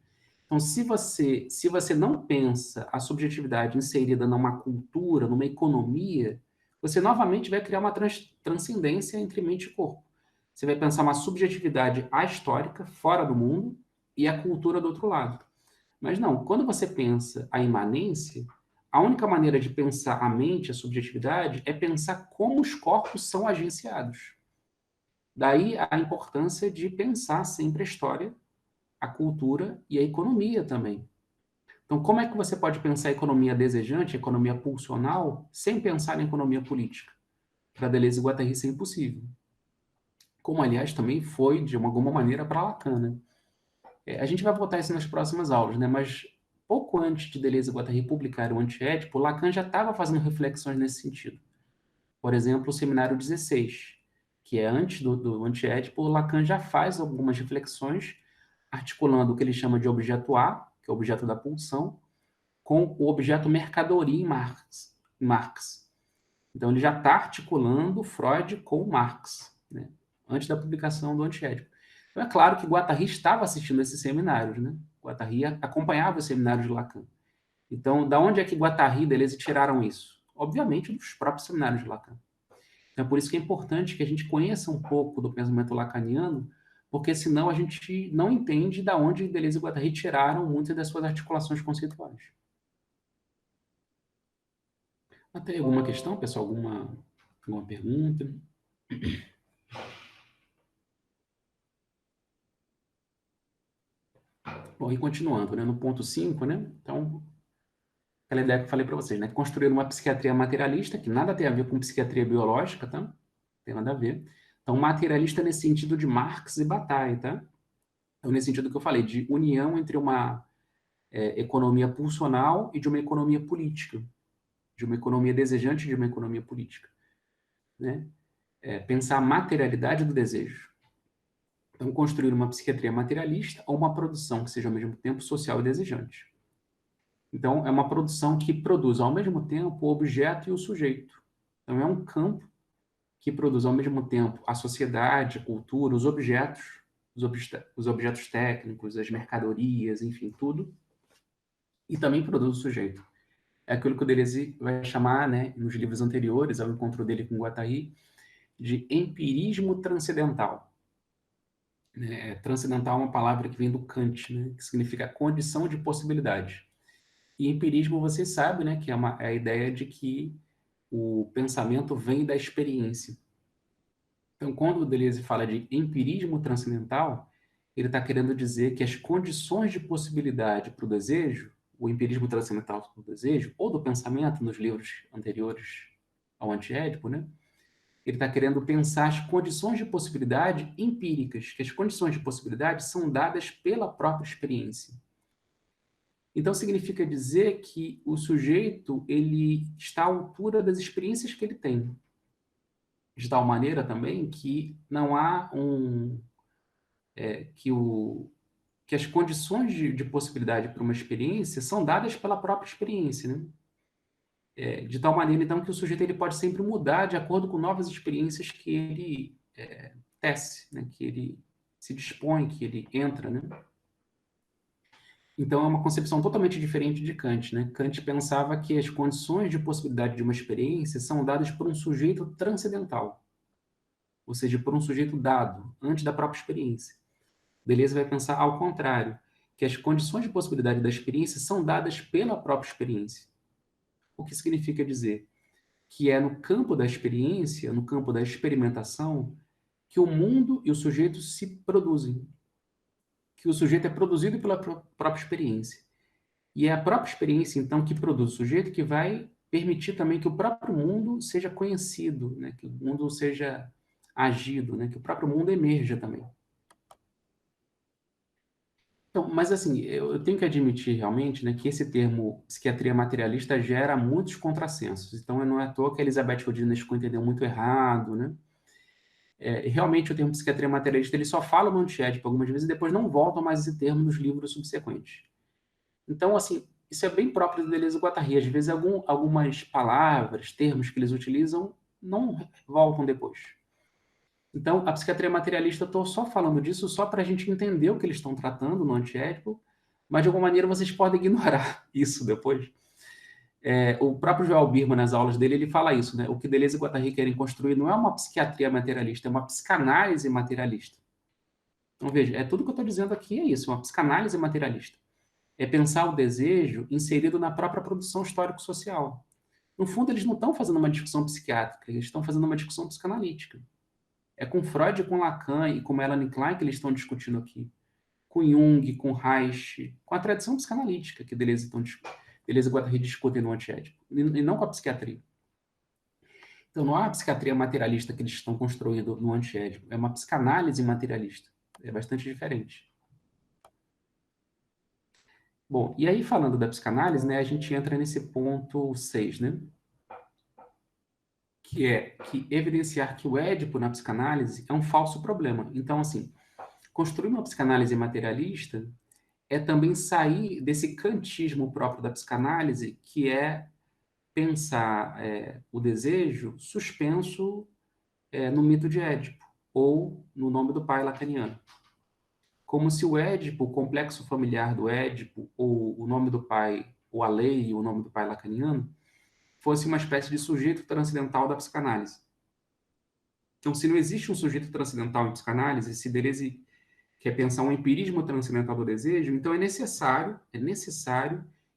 Então, se você não pensa a subjetividade inserida numa cultura, numa economia, você novamente vai criar uma transcendência entre mente e corpo. Você vai pensar uma subjetividade ahistórica, fora do mundo, e a cultura do outro lado. Mas não, quando você pensa a imanência, a única maneira de pensar a mente, a subjetividade, é pensar como os corpos são agenciados. Daí a importância de pensar sempre a história, a cultura e a economia também. Então, como é que você pode pensar a economia desejante, a economia pulsional, sem pensar na economia política? Para Deleuze e Guattari isso é impossível. Como, aliás, também foi, de alguma maneira, para Lacan, né? A gente vai voltar isso nas próximas aulas, né? Mas pouco antes de Deleuze e Guattari publicarem o Antiédipo, Lacan já estava fazendo reflexões nesse sentido. Por exemplo, o Seminário 16, que é antes do antiédipo, Lacan já faz algumas reflexões articulando o que ele chama de objeto A, que é o objeto da pulsão, com o objeto mercadoria em Marx. Então, ele já está articulando Freud com Marx, né? Antes da publicação do Antiédipo. Então, é claro que Guattari estava assistindo esses seminários, né? Guattari acompanhava os seminários de Lacan. Então, da onde é que Guattari e Deleuze tiraram isso? Obviamente, dos próprios seminários de Lacan. Então, é por isso que é importante que a gente conheça um pouco do pensamento lacaniano, porque senão a gente não entende da onde Deleuze e Guattari tiraram muitas das suas articulações conceituais. Tem alguma questão, pessoal? Alguma pergunta? Bom, e continuando, né, no ponto 5, né? Então, aquela ideia que eu falei para vocês, né? Construir uma psiquiatria materialista, que nada tem a ver com psiquiatria biológica, tá? Não tem nada a ver. Então, materialista nesse sentido de Marx e Bataille, tá? Então, nesse sentido que eu falei, de união entre uma economia pulsional e de uma economia política, de uma economia desejante e de uma economia política, né? Pensar a materialidade do desejo. Então, construir uma psiquiatria materialista ou uma produção que seja ao mesmo tempo social e desejante. Então, é uma produção que produz ao mesmo tempo o objeto e o sujeito. Então, é um campo que produz ao mesmo tempo a sociedade, a cultura, os objetos técnicos, as mercadorias, enfim, tudo, e também produz o sujeito. É aquilo que o Deleuze vai chamar, né, nos livros anteriores ao encontro dele com Guattari, de empirismo transcendental. Transcendental é uma palavra que vem do Kant, né, que significa condição de possibilidade. E empirismo, vocês sabem, né, que é a ideia de que o pensamento vem da experiência. Então, quando o Deleuze fala de empirismo transcendental, ele está querendo dizer que as condições de possibilidade para o desejo, o empirismo transcendental do desejo, ou do pensamento nos livros anteriores ao Antiédipo, né? Ele está querendo pensar as condições de possibilidade empíricas, que as condições de possibilidade são dadas pela própria experiência. Então, significa dizer que o sujeito ele está à altura das experiências que ele tem. De tal maneira também que não há que as condições de possibilidade para uma experiência são dadas pela própria experiência, né? De tal maneira, então, que o sujeito ele pode sempre mudar de acordo com novas experiências que ele tece, né? Que ele se dispõe, que ele entra, né? Então, é uma concepção totalmente diferente de Kant, né? Kant pensava que as condições de possibilidade de uma experiência são dadas por um sujeito transcendental, ou seja, por um sujeito dado, antes da própria experiência. Deleuze vai pensar ao contrário, que as condições de possibilidade da experiência são dadas pela própria experiência. O que significa dizer que é no campo da experiência, no campo da experimentação, que o mundo e o sujeito se produzem. Que o sujeito é produzido pela própria experiência. E é a própria experiência, então, que produz o sujeito, que vai permitir também que o próprio mundo seja conhecido, né? Que o mundo seja agido, né? Que o próprio mundo emerja também. Então, mas assim, eu tenho que admitir realmente, né, que esse termo psiquiatria materialista gera muitos contrassensos. Então, não é à toa que a Elizabeth Rodrigues entendeu muito errado, né? Realmente, o termo psiquiatria materialista ele só fala no Antiédipo algumas vezes e depois não volta mais esse termo nos livros subsequentes. Então, assim, isso é bem próprio do Deleuze e Guattari. Às vezes, algumas palavras, termos que eles utilizam não voltam depois. Então, a psiquiatria materialista, eu estou só falando disso só para a gente entender o que eles estão tratando no Antiédipo, mas de alguma maneira vocês podem ignorar isso depois. O próprio Joel Birman, nas aulas dele, ele fala isso, né? O que Deleuze e Guattari querem construir não é uma psiquiatria materialista, é uma psicanálise materialista. Então, veja, tudo que eu estou dizendo aqui é isso, uma psicanálise materialista. É pensar o desejo inserido na própria produção histórico-social. No fundo, eles não estão fazendo uma discussão psiquiátrica, eles estão fazendo uma discussão psicanalítica. É com Freud, com Lacan e com Melanie Klein que eles estão discutindo aqui. Com Jung, com Reich, com a tradição psicanalítica que Deleuze e Guattari discutem no Antiédipo, e não com a psiquiatria. Então, não é uma psiquiatria materialista que eles estão construindo no Antiédipo, é uma psicanálise materialista. É bastante diferente. Bom, e aí falando da psicanálise, né, a gente entra nesse ponto 6, né? que é que evidenciar que o Édipo na psicanálise é um falso problema. Então, assim, construir uma psicanálise materialista é também sair desse kantismo próprio da psicanálise, que é pensar o desejo suspenso no mito de Édipo, ou no nome do pai lacaniano. Como se o Édipo, o complexo familiar do Édipo, ou o nome do pai, ou a lei, o nome do pai lacaniano, fosse uma espécie de sujeito transcendental da psicanálise. Então, se não existe um sujeito transcendental em psicanálise, se Deleuze quer pensar um empirismo transcendental do desejo, então é necessário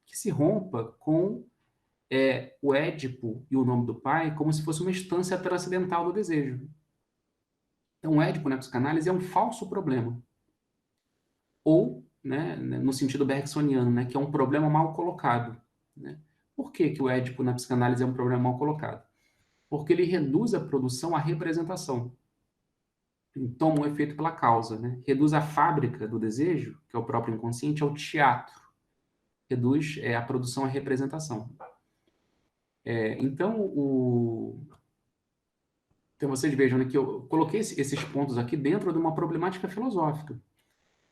que se rompa com o Édipo e o nome do pai como se fosse uma instância transcendental do desejo. Então, o Édipo na psicanálise é um falso problema. Ou, né, no sentido bergsoniano, né, que é um problema mal colocado. Né? Por que o Édipo na psicanálise é um problema mal colocado? Porque ele reduz a produção à representação. Ele toma um efeito pela causa. Né? Reduz a fábrica do desejo, que é o próprio inconsciente, ao teatro. Reduz a produção à representação. Então, vocês vejam, né, que eu coloquei esses pontos aqui dentro de uma problemática filosófica.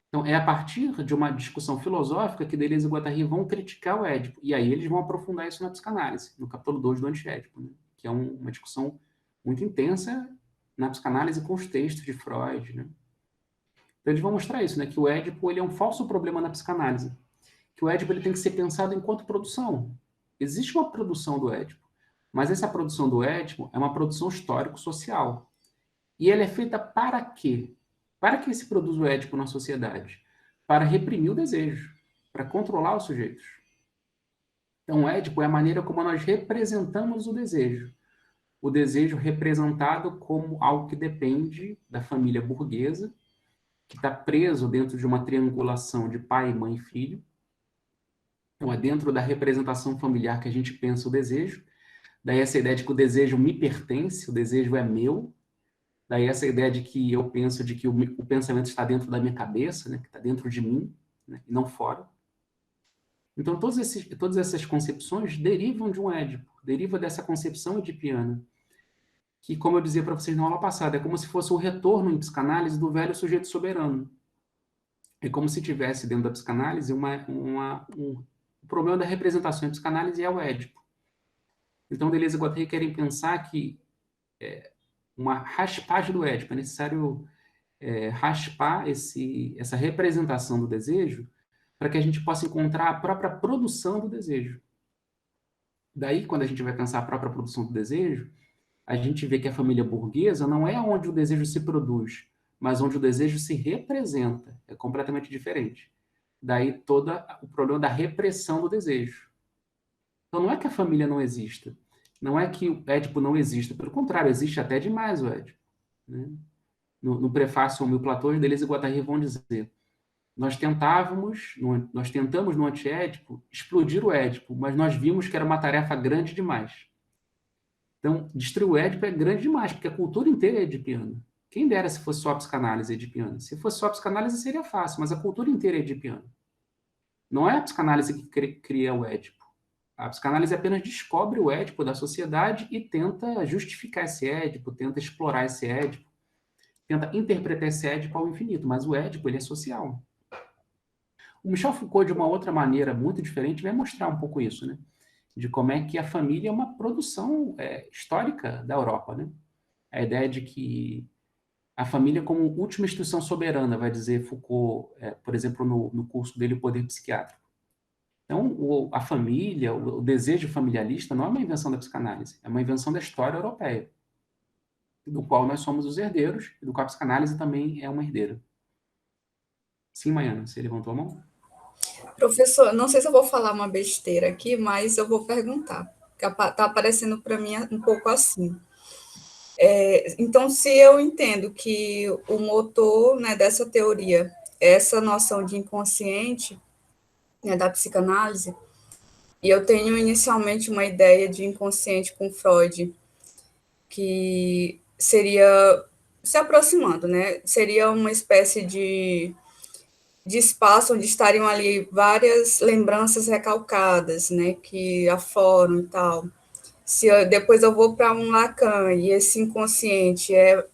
Então, é a partir de uma discussão filosófica que Deleuze e Guattari vão criticar o Édipo. E aí eles vão aprofundar isso na psicanálise, no capítulo 2 do Anti-Édipo, né? Que é uma discussão muito intensa na psicanálise com os textos de Freud. Né? Então, eles vão mostrar isso, né? Que o Édipo ele é um falso problema na psicanálise. Que o Édipo ele tem que ser pensado enquanto produção. Existe uma produção do Édipo, mas essa produção do Édipo é uma produção histórico-social. E ela é feita para quê? Para que se produz o Édipo na sociedade? Para reprimir o desejo, para controlar os sujeitos. Então, o Édipo é a maneira como nós representamos o desejo. O desejo representado como algo que depende da família burguesa, que está preso dentro de uma triangulação de pai, mãe e filho. Então, é dentro da representação familiar que a gente pensa o desejo. Daí essa ideia de que o desejo me pertence, o desejo é meu. Daí essa ideia de que eu penso de que o pensamento está dentro da minha cabeça, né, que está dentro de mim, né, e não fora. Então, todas essas concepções derivam de um Édipo, deriva dessa concepção edipiana, que, como eu dizia para vocês na aula passada, é como se fosse o retorno em psicanálise do velho sujeito soberano. É como se tivesse dentro da psicanálise o problema da representação em psicanálise é o Édipo. Então, Deleuze e Guattari querem pensar que uma raspagem do Édipo, é necessário raspar essa representação do desejo para que a gente possa encontrar a própria produção do desejo. Daí, quando a gente vai pensar a própria produção do desejo, a gente vê que a família burguesa não é onde o desejo se produz, mas onde o desejo se representa. É completamente diferente. Daí todo o problema da repressão do desejo. Então, não é que a família não exista. Não é que o Édipo não exista, pelo contrário, existe até demais o Édipo. Né? No prefácio ao Mil Platões, Deleuze e Guattari vão dizer: nós tentamos no Anti-Édipo explodir o Édipo, mas nós vimos que era uma tarefa grande demais. Então, destruir o Édipo é grande demais, porque a cultura inteira é edipiana. Quem dera se fosse só a psicanálise edipiana. Se fosse só a psicanálise seria fácil, mas a cultura inteira é edipiana. Não é a psicanálise que cria o Édipo. A psicanálise apenas descobre o Édipo da sociedade e tenta justificar esse Édipo, tenta explorar esse Édipo, tenta interpretar esse Édipo ao infinito, mas o Édipo ele é social. O Michel Foucault, de uma outra maneira muito diferente, vai mostrar um pouco isso, né? De como é que a família é uma produção histórica da Europa. Né? A ideia de que a família como última instituição soberana, vai dizer Foucault, por exemplo, no curso dele, O Poder Psiquiátrico. Então, a família, o desejo familiarista não é uma invenção da psicanálise, é uma invenção da história europeia, do qual nós somos os herdeiros, e do qual a psicanálise também é uma herdeira. Sim, Maiana, você levantou a mão?
Professor, não sei se eu vou falar uma besteira aqui, mas eu vou perguntar, porque está aparecendo para mim um pouco assim. Então, se eu entendo que o motor, né, dessa teoria, essa noção de inconsciente, né, da psicanálise, e eu tenho inicialmente uma ideia de inconsciente com Freud, que seria, se aproximando, né, seria uma espécie de espaço onde estariam ali várias lembranças recalcadas, né, que afloram e tal. depois eu vou para um Lacan e esse inconsciente é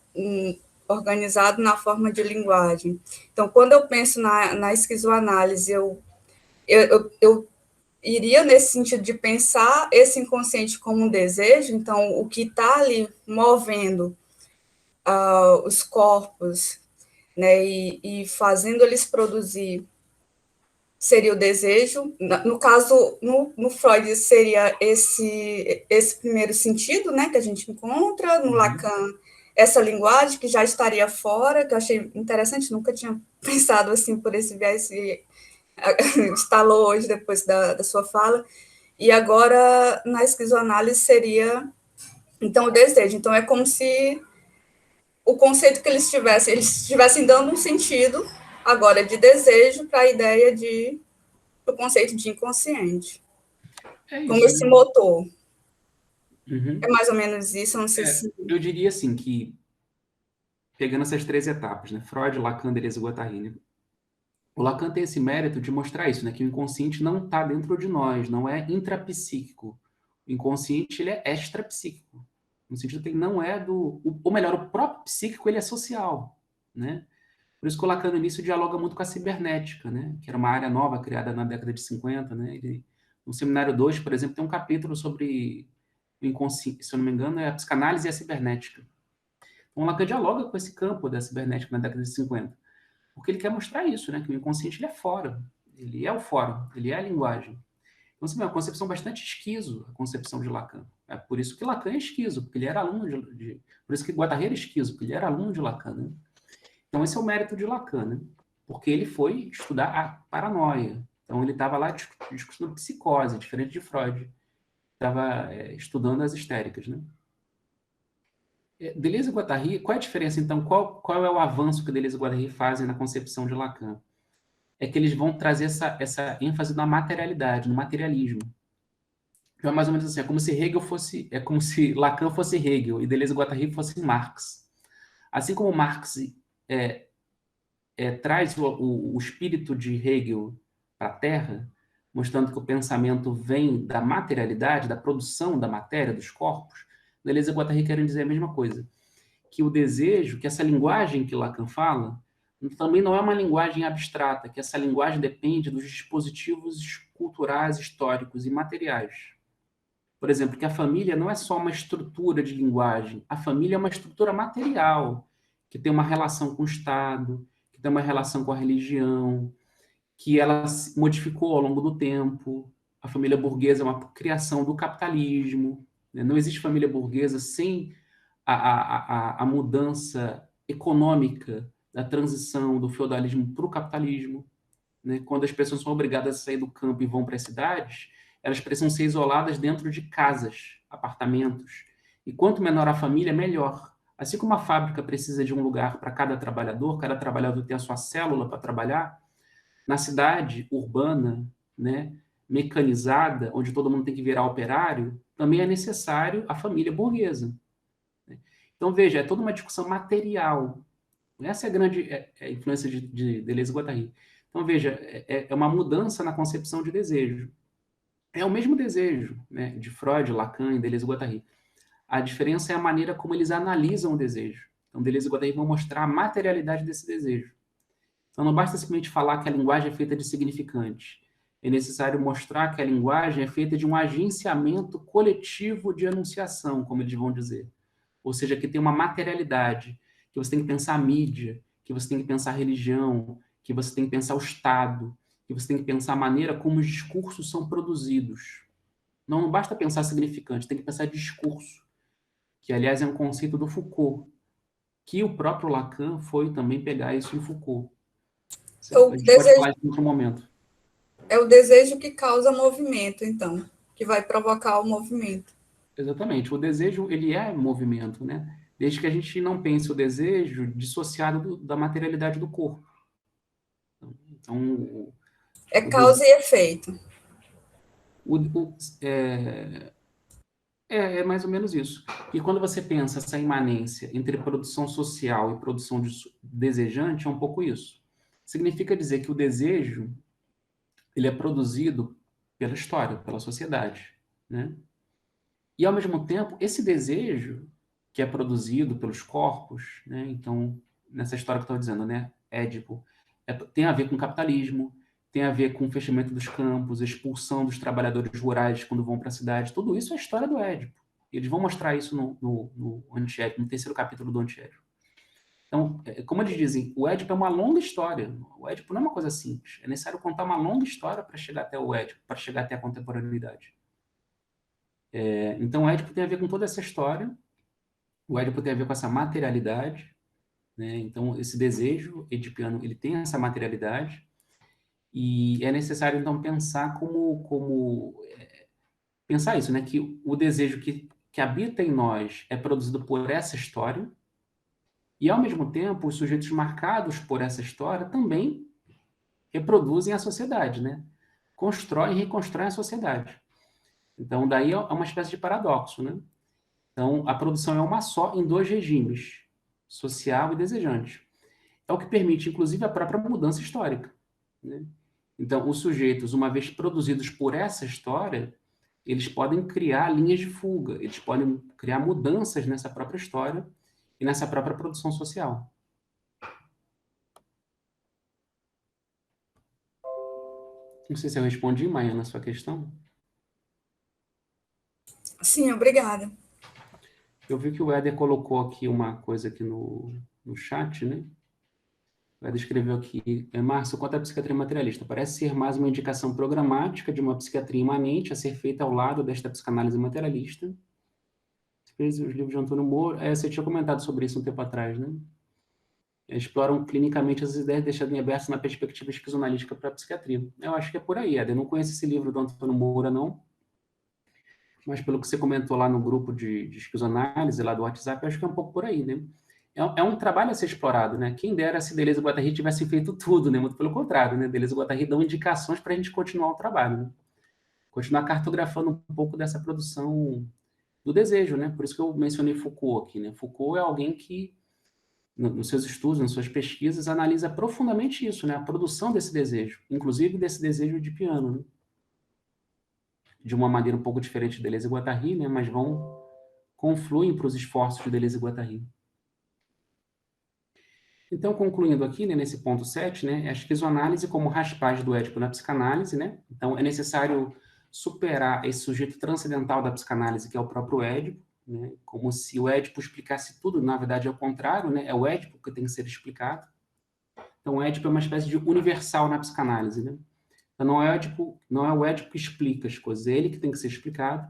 organizado na forma de linguagem. Então, quando eu penso na esquizoanálise, eu iria nesse sentido de pensar esse inconsciente como um desejo, então o que está ali movendo os corpos, né, e fazendo eles produzir seria o desejo. No caso, no Freud, seria esse primeiro sentido, né, que a gente encontra. No Lacan, essa linguagem que já estaria fora, que eu achei interessante, nunca tinha pensado assim por esse viés, instalou hoje depois da sua fala. E agora, na esquizoanálise, seria, então, o desejo. Então, é como se o conceito que eles estivessem dando um sentido, agora, de desejo para a ideia do conceito de inconsciente.
É isso,
Como esse
né?
motor.
Uhum.
É mais ou menos isso, eu não sei se...
Eu diria assim que, pegando essas 3 etapas, né? Freud, Lacan, Deleuze e Guattari, né? O Lacan tem esse mérito de mostrar isso, né? Que o inconsciente não está dentro de nós, não é intrapsíquico. O inconsciente, ele é extrapsíquico. No sentido que ele não é ou melhor, o próprio psíquico, ele é social, né? Por isso que o Lacan, no início, dialoga muito com a cibernética, né? Que era uma área nova, criada na década de 50, né? No Seminário 2, por exemplo, tem um capítulo sobre o inconsciente, se eu não me engano, é a psicanálise e a cibernética. Então, o Lacan dialoga com esse campo da cibernética na década de 50, porque ele quer mostrar isso, né? Que o inconsciente, ele é fora. Ele é o fora, ele é a linguagem. Então, assim, é uma concepção bastante esquizo, a concepção de Lacan. É por isso que Lacan é esquizo, porque ele era aluno por isso que Guattari era esquizo, porque ele era aluno de Lacan, né? Então, esse é o mérito de Lacan, né? Porque ele foi estudar a paranoia. Então, ele estava lá discutindo psicose, diferente de Freud. Estava estudando as histéricas, né? Deleuze e Guattari, qual é a diferença, então? Qual é o avanço que Deleuze e Guattari fazem na concepção de Lacan? É que eles vão trazer essa ênfase na materialidade, no materialismo. Então, é mais ou menos assim, é como se Lacan fosse Hegel e Deleuze e Guattari fossem Marx. Assim como Marx traz o espírito de Hegel para a Terra, mostrando que o pensamento vem da materialidade, da produção da matéria, dos corpos, Deleuze e Guattari querem dizer a mesma coisa. Que o desejo, que essa linguagem que Lacan fala, também não é uma linguagem abstrata, que essa linguagem depende dos dispositivos culturais, históricos e materiais. Por exemplo, que a família não é só uma estrutura de linguagem, a família é uma estrutura material, que tem uma relação com o Estado, que tem uma relação com a religião, que ela se modificou ao longo do tempo. A família burguesa é uma criação do capitalismo, né? Não existe família burguesa sem a mudança econômica da transição do feudalismo para o capitalismo, né? Quando as pessoas são obrigadas a sair do campo e vão para as cidades, elas precisam ser isoladas dentro de casas, apartamentos. E quanto menor a família, melhor. Assim como a fábrica precisa de um lugar para cada trabalhador tem a sua célula para trabalhar, na cidade urbana, né, mecanizada, onde todo mundo tem que virar operário, também é necessário a família burguesa. Então, veja, é toda uma discussão material. Essa é a grande influência de Deleuze e Guattari. Então, veja, é uma mudança na concepção de desejo. É o mesmo desejo, né, de Freud, Lacan e Deleuze e Guattari. A diferença é a maneira como eles analisam o desejo. Então, Deleuze e Guattari vão mostrar a materialidade desse desejo. Então, não basta simplesmente falar que a linguagem é feita de significantes. É necessário mostrar que a linguagem é feita de um agenciamento coletivo de enunciação, como eles vão dizer. Ou seja, que tem uma materialidade, que você tem que pensar a mídia, que você tem que pensar a religião, que você tem que pensar o Estado, que você tem que pensar a maneira como os discursos são produzidos. Não basta pensar significante, tem que pensar discurso, que, aliás, é um conceito do Foucault, que o próprio Lacan foi também pegar isso em Foucault. A gente pode falar isso em outro momento.
É o desejo que causa movimento, então, que vai provocar o movimento.
Exatamente. O desejo, ele é movimento, né? Desde que a gente não pense o desejo dissociado da materialidade do corpo. Então,
é causa e efeito.
É mais ou menos isso. E quando você pensa essa imanência entre produção social e produção desejante, é um pouco isso. Significa dizer que o desejo, ele é produzido pela história, pela sociedade, né? E, ao mesmo tempo, esse desejo que é produzido pelos corpos, né? Então, nessa história que eu estou dizendo, né? Édipo, tem a ver com capitalismo, tem a ver com o fechamento dos campos, a expulsão dos trabalhadores rurais quando vão para a cidade. Tudo isso é a história do Édipo. Eles vão mostrar isso no Antiédipo, no terceiro capítulo do Antiédipo. Então, como eles dizem, o Édipo é uma longa história. O Édipo não é uma coisa simples. É necessário contar uma longa história para chegar até o Édipo, para chegar até a contemporaneidade. Então, o Édipo tem a ver com toda essa história. O Édipo tem a ver com essa materialidade, né? Então, esse desejo edipiano, ele tem essa materialidade. E é necessário, então, pensar pensar isso, né? Que o desejo que habita em nós é produzido por essa história, e, ao mesmo tempo, os sujeitos marcados por essa história também reproduzem a sociedade, né? Constroem e reconstroem a sociedade. Então, daí é uma espécie de paradoxo, né? Então, a produção é uma só em dois regimes, social e desejante. É o que permite, inclusive, a própria mudança histórica, né? Então, os sujeitos, uma vez produzidos por essa história, eles podem criar linhas de fuga, eles podem criar mudanças nessa própria história e nessa própria produção social. Não sei se eu respondi, Maia, na sua questão.
Sim, obrigada.
Eu vi que o Éder colocou aqui uma coisa aqui no chat, né? O Éder escreveu aqui, Márcio, quanto à psiquiatria materialista, parece ser mais uma indicação programática de uma psiquiatria imanente a ser feita ao lado desta psicanálise materialista. Fez os livros de Antônio Moura. Você tinha comentado sobre isso um tempo atrás, né? Exploram clinicamente as ideias deixadas abertas na perspectiva esquizoanalítica para a psiquiatria. Eu acho que é por aí, Éder. Eu não conheço esse livro do Antônio Moura, não. Mas pelo que você comentou lá no grupo de esquizoanálise, lá do WhatsApp, eu acho que é um pouco por aí, né? É um trabalho a ser explorado, né? Quem dera se Deleuze e Guattari tivessem feito tudo, né? Muito pelo contrário, né? Deleuze e Guattari dão indicações para a gente continuar o trabalho, né? Continuar cartografando um pouco dessa produção do desejo, né? Por isso que eu mencionei Foucault aqui, né? Foucault é alguém que, nos seus estudos, nas suas pesquisas, analisa profundamente isso, né? A produção desse desejo, inclusive desse desejo edipiano, né? De uma maneira um pouco diferente de Deleuze e Guattari, né? Mas confluem para os esforços de Deleuze e Guattari. Então, concluindo aqui, né, nesse ponto 7, né, a esquizoanálise como raspagem do Édipo na psicanálise, né? Então, é necessário superar esse sujeito transcendental da psicanálise, que é o próprio Édipo, né? Como se o Édipo explicasse tudo, na verdade é o contrário, né? É o Édipo que tem que ser explicado. Então, o Édipo é uma espécie de universal na psicanálise, né? Então, não é o Édipo que explica as coisas, é ele que tem que ser explicado.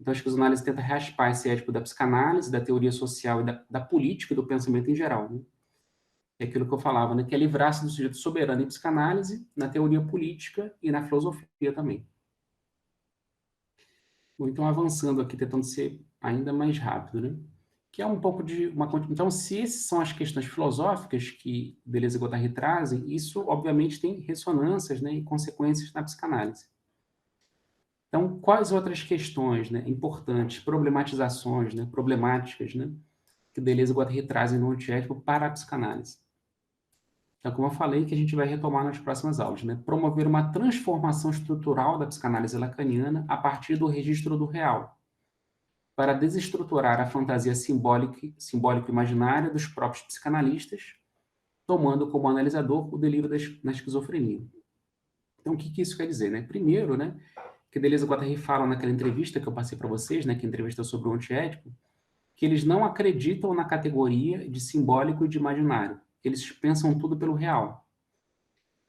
Então, a esquizoanálise tenta raspar esse Édipo da psicanálise, da teoria social e da política e do pensamento em geral, né? É aquilo que eu falava, né? Que é livrar-se do sujeito soberano em psicanálise, na teoria política e na filosofia também. Bom, então, avançando aqui, tentando ser ainda mais rápido, né? Que é um pouco de uma... Então, se essas são as questões filosóficas que Deleuze e Guattari trazem, isso, obviamente, tem ressonâncias, né, e consequências na psicanálise. Então, quais outras questões, né, importantes, problematizações, né, problemáticas, né, que Deleuze e Guattari trazem no Antiético para a psicanálise? Então, como eu falei, que a gente vai retomar nas próximas aulas, né? Promover uma transformação estrutural da psicanálise lacaniana a partir do registro do real, para desestruturar a fantasia simbólico-imaginária dos próprios psicanalistas, tomando como analisador o delírio na esquizofrenia. Então, o que isso quer dizer, né? Primeiro, né, que Deleuze e Guattari falam naquela entrevista que eu passei para vocês, né, que entrevistou sobre o Antiético, que eles não acreditam na categoria de simbólico e de imaginário. Eles pensam tudo pelo real.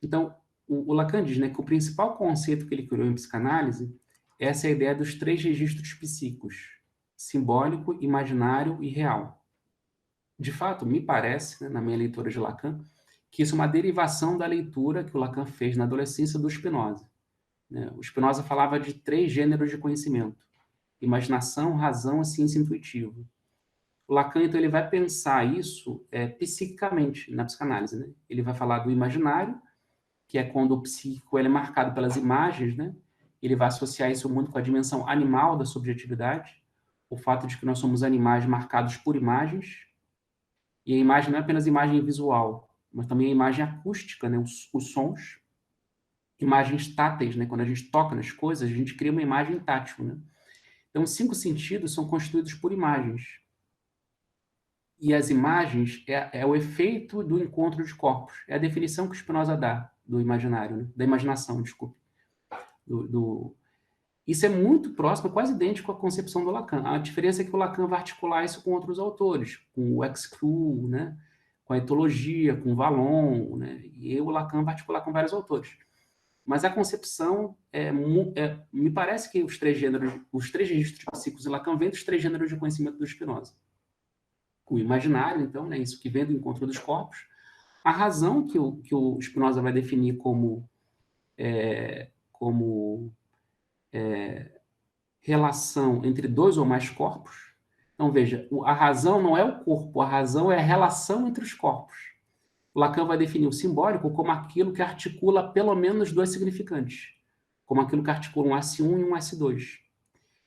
Então, o Lacan diz, né, que o principal conceito que ele criou em psicanálise é essa ideia dos 3 registros psíquicos: simbólico, imaginário e real. De fato, me parece, né, na minha leitura de Lacan, que isso é uma derivação da leitura que o Lacan fez na adolescência do Spinoza, né? O Spinoza falava de 3 gêneros de conhecimento: imaginação, razão e ciência intuitiva. O Lacan, então, ele vai pensar isso psiquicamente na psicanálise, né? Ele vai falar do imaginário, que é quando o psíquico ele é marcado pelas imagens, né? Ele vai associar isso muito com a dimensão animal da subjetividade, o fato de que nós somos animais marcados por imagens, e a imagem não é apenas imagem visual, mas também a imagem acústica, né? Os sons, imagens táteis, né? Quando a gente toca nas coisas, a gente cria uma imagem tátil, né? Então, os 5 sentidos são constituídos por imagens. E as imagens é o efeito do encontro de corpos. É a definição que o Spinoza dá do imaginário, né? Da imaginação, desculpe. Isso é muito próximo, quase idêntico à concepção do Lacan. A diferença é que o Lacan vai articular isso com outros autores, com o Exclu, né? Com a etologia, com o Vallon, né? E o Lacan vai articular com vários autores. Mas a concepção me parece que os três registros psíquicos de Lacan vêm dos 3 gêneros de conhecimento do Spinoza. O imaginário, então, né, isso que vem do encontro dos corpos. A razão que o Spinoza vai definir como relação entre 2 ou mais corpos. Então, veja, a razão não é o corpo, a razão é a relação entre os corpos. Lacan vai definir o simbólico como aquilo que articula pelo menos 2 significantes, como aquilo que articula um S1 e um S2.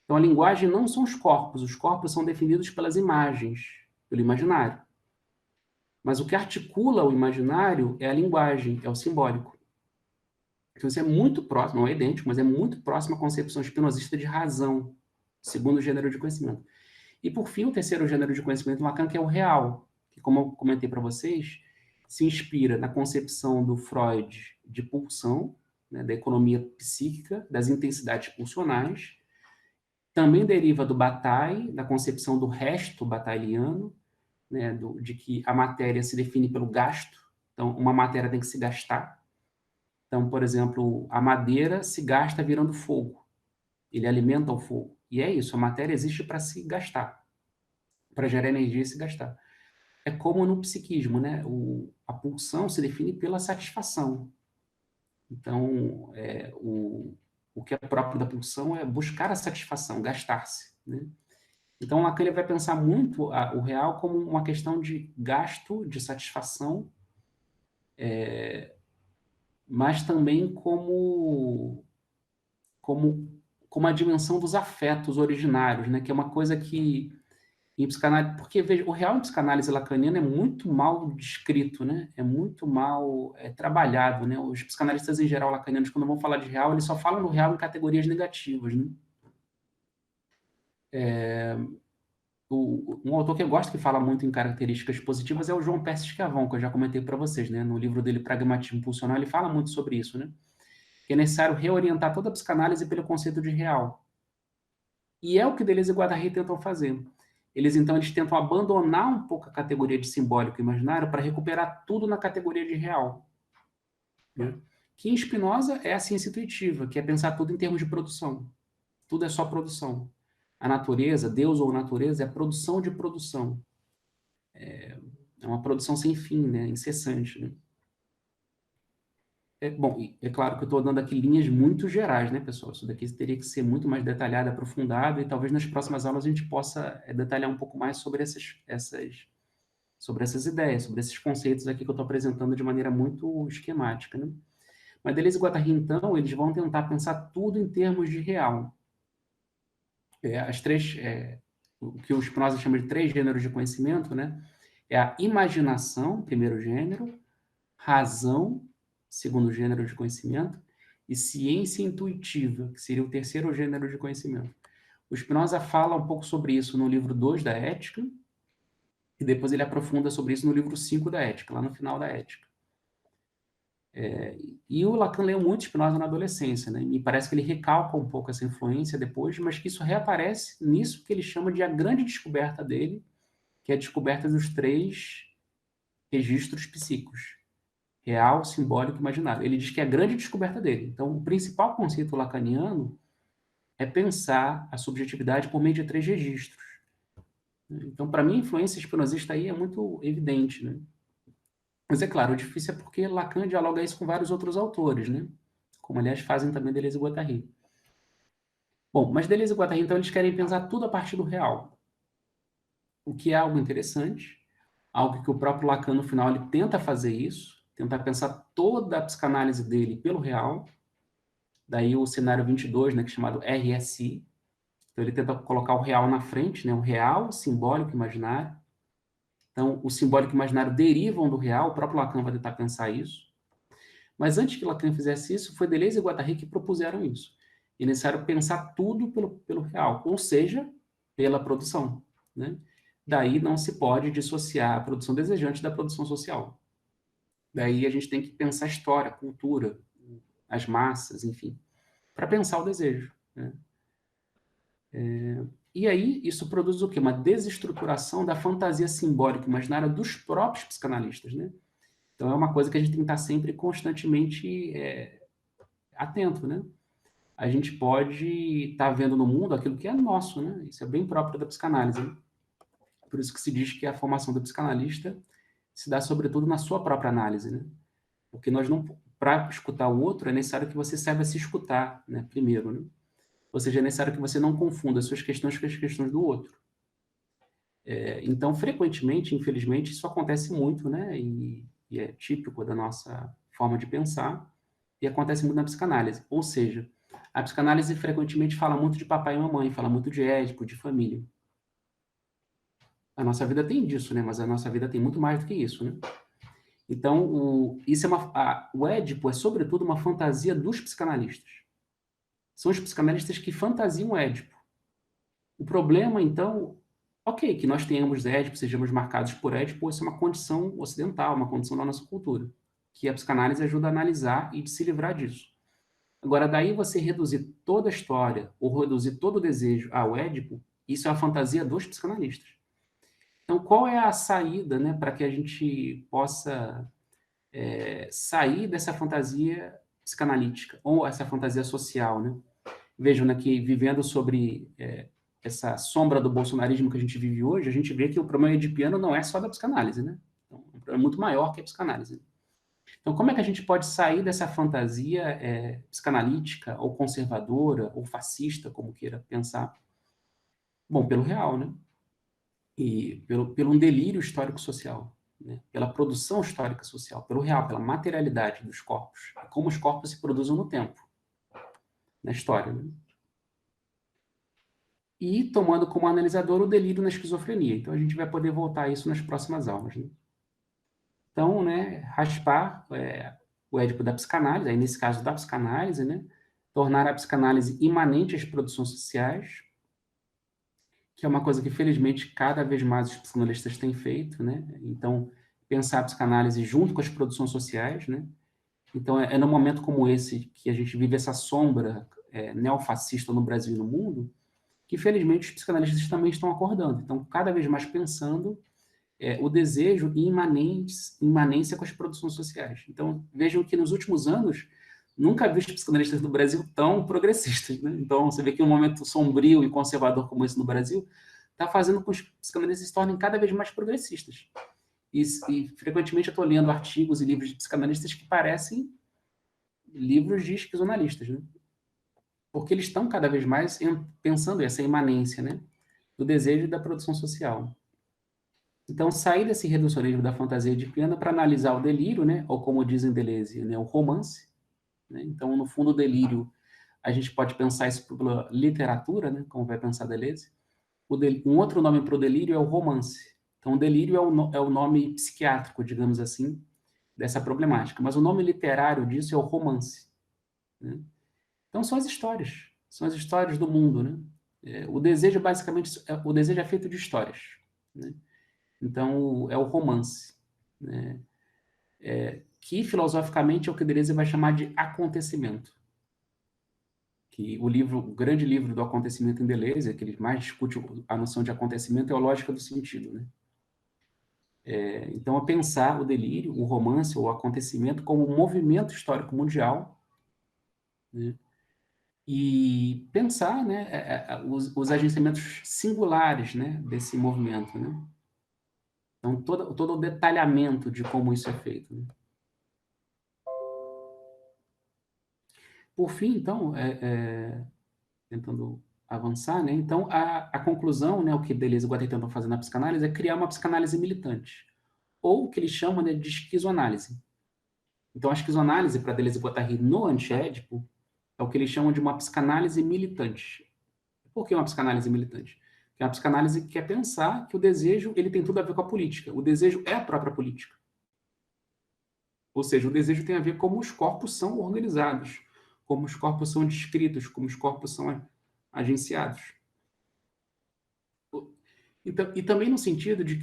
Então, a linguagem não são os corpos são definidos pelas imagens, pelo imaginário. Mas o que articula o imaginário é a linguagem, é o simbólico. Então, isso é muito próximo, não é idêntico, mas é muito próximo à concepção espinosista de razão, segundo o gênero de conhecimento. E, por fim, o terceiro gênero de conhecimento do Lacan, que é o real, que, como eu comentei para vocês, se inspira na concepção do Freud de pulsão, né, da economia psíquica, das intensidades pulsionais. Também deriva do Bataille, da concepção do resto batailliano, né, de que a matéria se define pelo gasto. Então, uma matéria tem que se gastar. Então, por exemplo, a madeira se gasta virando fogo. Ele alimenta o fogo. E é isso, a matéria existe para se gastar, para gerar energia e se gastar. É como no psiquismo, né? A pulsão se define pela satisfação. Então, o que é próprio da pulsão é buscar a satisfação, gastar-se, né? Então, Lacan ele vai pensar muito o real como uma questão de gasto, de satisfação, mas também como a dimensão dos afetos originários, né? Que é uma coisa que em psicanálise, porque veja, o real em psicanálise lacaniana é muito mal descrito, né? É muito mal trabalhado, né? Os psicanalistas em geral lacanianos, quando vão falar de real, eles só falam do real em categorias negativas, né? Um autor que eu gosto que fala muito em características positivas é o João Percy Schiavon, que eu já comentei para vocês, né? No livro dele Pragmatismo Pulsional, ele fala muito sobre isso, né? Que é necessário reorientar toda a psicanálise pelo conceito de real. E é o que Deleuze e Guattari tentam fazer. Eles tentam abandonar um pouco a categoria de simbólico e imaginário para recuperar tudo na categoria de real. Né? Que em Spinoza é a ciência intuitiva, que é pensar tudo em termos de produção. Tudo é só produção. A natureza, Deus ou natureza, é a produção de produção. É uma produção sem fim, né? Incessante. Né? Bom, é claro que eu estou dando aqui linhas muito gerais, né, pessoal? Isso daqui teria que ser muito mais detalhado, aprofundado, e talvez nas próximas aulas a gente possa detalhar um pouco mais sobre essas ideias, sobre esses conceitos aqui que eu estou apresentando de maneira muito esquemática, né? Mas Deleuze e Guattari, então, eles vão tentar pensar tudo em termos de real. O que o Spinoza chama de 3 gêneros de conhecimento, né? É a imaginação, primeiro gênero, razão, segundo gênero de conhecimento, e ciência intuitiva, que seria o terceiro gênero de conhecimento. O Spinoza fala um pouco sobre isso no livro 2 da Ética, e depois ele aprofunda sobre isso no livro 5 da Ética, lá no final da Ética. E o Lacan leu muito Spinoza na adolescência, né? Me parece que ele recalca um pouco essa influência depois, mas que isso reaparece nisso que ele chama de a grande descoberta dele, que é a descoberta dos 3 registros psíquicos. Real, simbólico e imaginário. Ele diz que é a grande descoberta dele. Então, o principal conceito lacaniano é pensar a subjetividade por meio de 3 registros. Então, para mim, a influência espinosista aí é muito evidente, né? Mas, é claro, o difícil é porque Lacan dialoga isso com vários outros autores, né? Como, aliás, fazem também Deleuze e Guattari. Bom, mas Deleuze e Guattari, então, eles querem pensar tudo a partir do real. O que é algo interessante, algo que o próprio Lacan, no final, ele tenta fazer isso, tentar pensar toda a psicanálise dele pelo real. Daí o cenário 22, né, que é chamado RSI. Então, ele tenta colocar o real na frente, né, o real, simbólico, imaginário. Então, o simbólico e o imaginário derivam do real, o próprio Lacan vai tentar pensar isso. Mas antes que Lacan fizesse isso, foi Deleuze e Guattari que propuseram isso. é necessário pensar tudo pelo real, ou seja, pela produção, né? Daí não se pode dissociar a produção desejante da produção social. Daí a gente tem que pensar história, cultura, as massas, enfim, para pensar o desejo, né? E aí isso produz o quê? Uma desestruturação da fantasia simbólica imaginária dos próprios psicanalistas, né? Então é uma coisa que a gente tem que estar sempre constantemente atento, né? A gente pode estar vendo no mundo aquilo que é nosso, né? Isso é bem próprio da psicanálise, né? Por isso que se diz que a formação do psicanalista se dá sobretudo na sua própria análise, né? Porque nós não, para escutar o outro, é necessário que você saiba se escutar, né? Primeiro, né? Ou seja, é necessário que você não confunda as suas questões com as questões do outro. Então, frequentemente, infelizmente, isso acontece muito, né? E é típico da nossa forma de pensar, e acontece muito na psicanálise. Ou seja, a psicanálise frequentemente fala muito de papai e mamãe, fala muito de Édipo, de família. A nossa vida tem disso, né? Mas a nossa vida tem muito mais do que isso, né? Então, o Édipo é, sobretudo, uma fantasia dos psicanalistas. São os psicanalistas que fantasiam o Édipo. O problema, então, ok, que nós tenhamos Édipo, sejamos marcados por Édipo, isso é uma condição ocidental, uma condição da nossa cultura, que a psicanálise ajuda a analisar e de se livrar disso. Agora, daí você reduzir toda a história, ou reduzir todo o desejo ao Édipo, isso é a fantasia dos psicanalistas. Então, qual é a saída, né, para que a gente possa sair dessa fantasia psicanalítica, ou essa fantasia social, né? Vejam, né, que vivendo sobre essa sombra do bolsonarismo que a gente vive hoje, a gente vê que o problema edipiano não é só da psicanálise, né? Então, é um problema muito maior que a psicanálise. Então, como é que a gente pode sair dessa fantasia psicanalítica, ou conservadora, ou fascista, como queira pensar? Bom, pelo real, né? E pelo um delírio histórico-social, né? Pela produção histórica social, pelo real, pela materialidade dos corpos, como os corpos se produzem no tempo, na história, né? E tomando como analisador o delírio na esquizofrenia. Então, a gente vai poder voltar a isso nas próximas aulas, né? Então, né, raspar o Édipo da psicanálise, aí nesse caso da psicanálise, né, tornar a psicanálise imanente às produções sociais, que é uma coisa que, felizmente, cada vez mais os psicanalistas têm feito, né? Então, pensar a psicanálise junto com as produções sociais, né? Então, é num momento como esse que a gente vive essa sombra neofascista no Brasil e no mundo, que, felizmente, os psicanalistas também estão acordando. Então, cada vez mais pensando o desejo em imanência com as produções sociais. Então, vejam que nos últimos anos, nunca vi os psicanalistas do Brasil tão progressistas, né? Então, você vê que um momento sombrio e conservador como esse no Brasil está fazendo com que os psicanalistas se tornem cada vez mais progressistas. E frequentemente eu estou lendo artigos e livros de psicanalistas que parecem livros de esquizonalistas, né? Porque eles estão cada vez mais pensando essa imanência, né, do desejo e da produção social. Então, sair desse reducionismo da fantasia edipiana para analisar o delírio, né, ou como dizem Deleuze, né, o romance, né? Então, no fundo, o delírio, a gente pode pensar isso pela literatura, né, como vai pensar Deleuze. Um outro nome para o delírio é o romance. Então, o delírio é o nome psiquiátrico, digamos assim, dessa problemática. Mas o nome literário disso é o romance, né? Então, são as histórias do mundo, né? O desejo, basicamente, o desejo é feito de histórias, né? Então, é o romance, né? Que, filosoficamente, é o que Deleuze vai chamar de acontecimento. Que o grande livro do acontecimento em Deleuze, que ele mais discute a noção de acontecimento, é a lógica do sentido, né? Então, é pensar o delírio, o romance, o acontecimento como um movimento histórico mundial, né? E pensar, né, os agenciamentos singulares, né, desse movimento, né? Então, todo o detalhamento de como isso é feito, né? Por fim, então, tentando avançar, né? Então, a conclusão, né, o que Deleuze e Guattari tentam fazer na psicanálise é criar uma psicanálise militante, ou o que eles chamam, né, de esquizoanálise. Então, a esquizoanálise, para Deleuze e Guattari no Anti-Édipo, é o que eles chamam de uma psicanálise militante. Por que uma psicanálise militante? Porque é uma psicanálise que quer pensar que o desejo ele tem tudo a ver com a política. O desejo é a própria política. Ou seja, o desejo tem a ver com como os corpos são organizados, como os corpos são descritos, como os corpos são agenciados. Então, e também no sentido de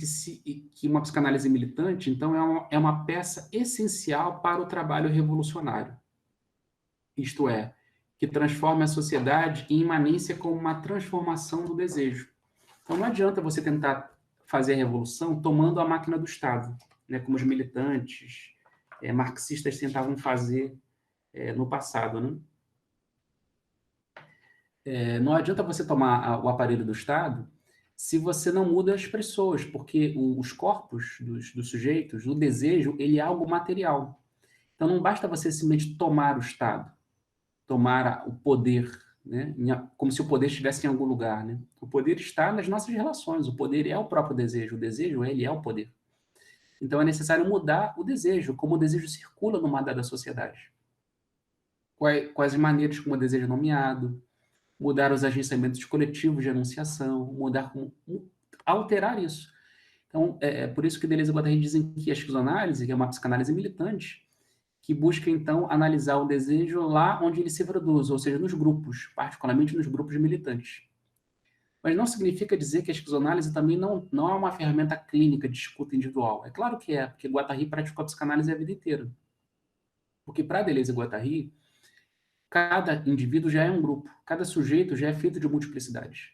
que uma psicanálise militante, então, é uma peça essencial para o trabalho revolucionário. Isto é, que transforma a sociedade em imanência como uma transformação do desejo. Então, não adianta você tentar fazer a revolução tomando a máquina do Estado, né, como os militantes marxistas tentavam fazer no passado, né? Não adianta você tomar o aparelho do Estado se você não muda as pessoas, porque os corpos dos sujeitos, o desejo, ele é algo material. Então, não basta você simplesmente tomar o Estado, tomar o poder, né? Como se o poder estivesse em algum lugar, né? O poder está nas nossas relações, o poder é o próprio desejo, o desejo, ele é o poder. Então, é necessário mudar o desejo, como o desejo circula numa dada sociedade. Quais maneiras como o desejo é nomeado, mudar os agenciamentos coletivos de enunciação, alterar isso. Então, por isso que Deleuze e Guattari dizem que a esquizoanálise, que é uma psicanálise militante, que busca, então, analisar o desejo lá onde ele se produz, ou seja, nos grupos, particularmente nos grupos militantes. Mas não significa dizer que a esquizoanálise também não é uma ferramenta clínica de escuta individual. É claro que é, porque Guattari praticou a psicanálise a vida inteira. Porque para Deleuze e Guattari, cada indivíduo já é um grupo, cada sujeito já é feito de multiplicidades.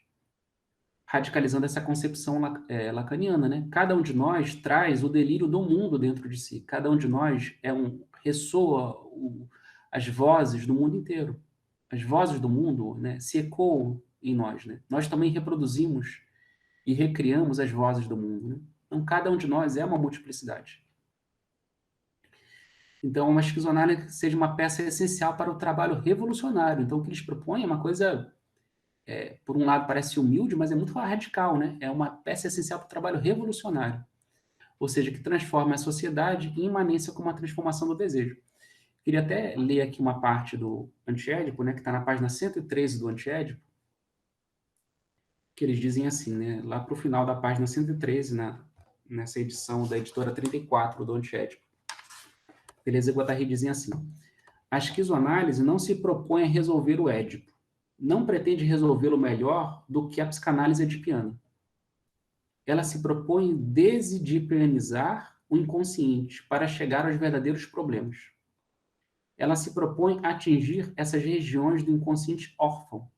Radicalizando essa concepção lacaniana, né? Cada um de nós traz o delírio do mundo dentro de si. Cada um de nós ressoa as vozes do mundo inteiro. As vozes do mundo, né, se ecoam em nós, né? Nós também reproduzimos e recriamos as vozes do mundo, né? Então, cada um de nós é uma multiplicidade. Então, uma esquizoanálise seja uma peça essencial para o trabalho revolucionário. Então, o que eles propõem é uma coisa, por um lado, parece humilde, mas é muito radical, né? É uma peça essencial para o trabalho revolucionário. Ou seja, que transforma a sociedade em imanência como uma transformação do desejo. Queria até ler aqui uma parte do Antiédipo, né, que está na página 113 do Antiédipo, que eles dizem assim, né, lá para o final da página 113, nessa edição da editora 34 do Antiédipo. Deleuze e Guattari dizem assim: a esquizoanálise não se propõe a resolver o Édipo, não pretende resolvê-lo melhor do que a psicanálise edipiana. Ela se propõe desidipianizar o inconsciente para chegar aos verdadeiros problemas. Ela se propõe atingir essas regiões do inconsciente órfão,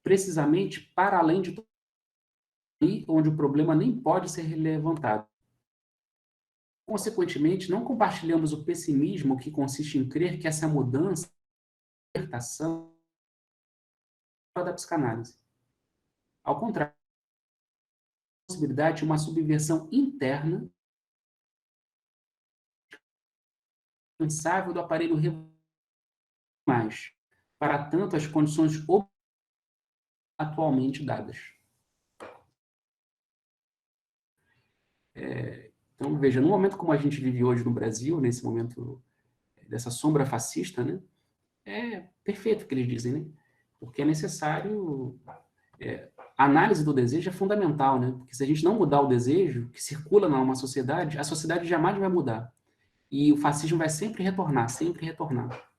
precisamente para além de aí onde o problema nem pode ser levantado. Consequentemente, não compartilhamos o pessimismo que consiste em crer que essa mudança, libertação, é da psicanálise. Ao contrário, a possibilidade de uma subversão interna incansável do aparelho mais, para tanto as condições atualmente dadas. Então, veja, no momento como a gente vive hoje no Brasil, nesse momento dessa sombra fascista, né, é perfeito o que eles dizem, né? Porque é necessário... a análise do desejo é fundamental, né? Porque se a gente não mudar o desejo que circula numa sociedade, a sociedade jamais vai mudar. E o fascismo vai sempre retornar, sempre retornar.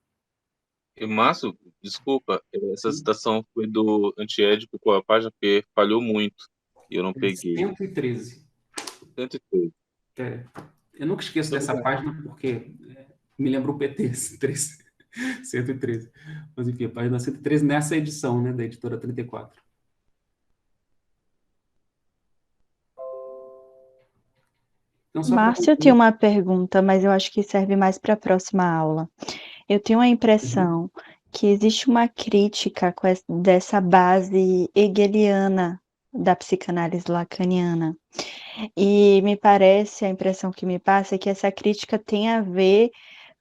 E, Márcio, desculpa, essa citação foi do Antiédipo com a página que falhou muito. E eu não peguei.
113.
103.
Eu nunca esqueço dessa página porque me lembra o PT, 113. Mas enfim, a página 113 nessa edição, né, da editora 34. Então,
Márcio, eu tenho uma pergunta, mas eu acho que serve mais para a próxima aula. Eu tenho a impressão que existe uma crítica dessa base hegeliana da psicanálise lacaniana. E me parece, a impressão que me passa é que essa crítica tem a ver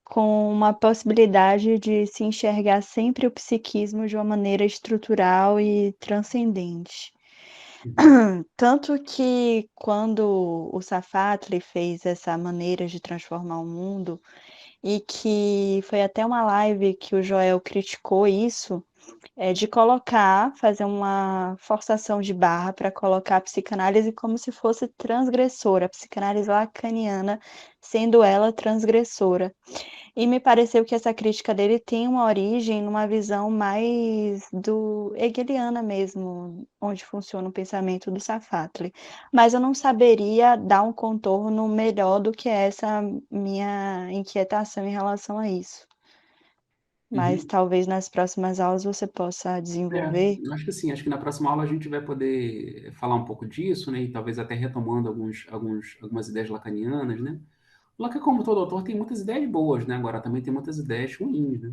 com uma possibilidade de se enxergar sempre o psiquismo de uma maneira estrutural e transcendente. Tanto que quando o Safatli fez essa maneira de transformar o mundo, e que foi até uma live que o Joel criticou isso, de fazer uma forçação de barra para colocar a psicanálise como se fosse transgressora, a psicanálise lacaniana sendo ela transgressora. E me pareceu que essa crítica dele tem uma origem numa visão mais do hegeliana mesmo, onde funciona o pensamento do Safatli. Mas eu não saberia dar um contorno melhor do que essa minha inquietação em relação a isso. Mas talvez nas próximas aulas você possa desenvolver.
Eu acho que sim, acho que na próxima aula a gente vai poder falar um pouco disso, né? E talvez até retomando algumas ideias lacanianas, né? O Lacan, como todo autor, tem muitas ideias boas, né? Agora também tem muitas ideias ruins, né?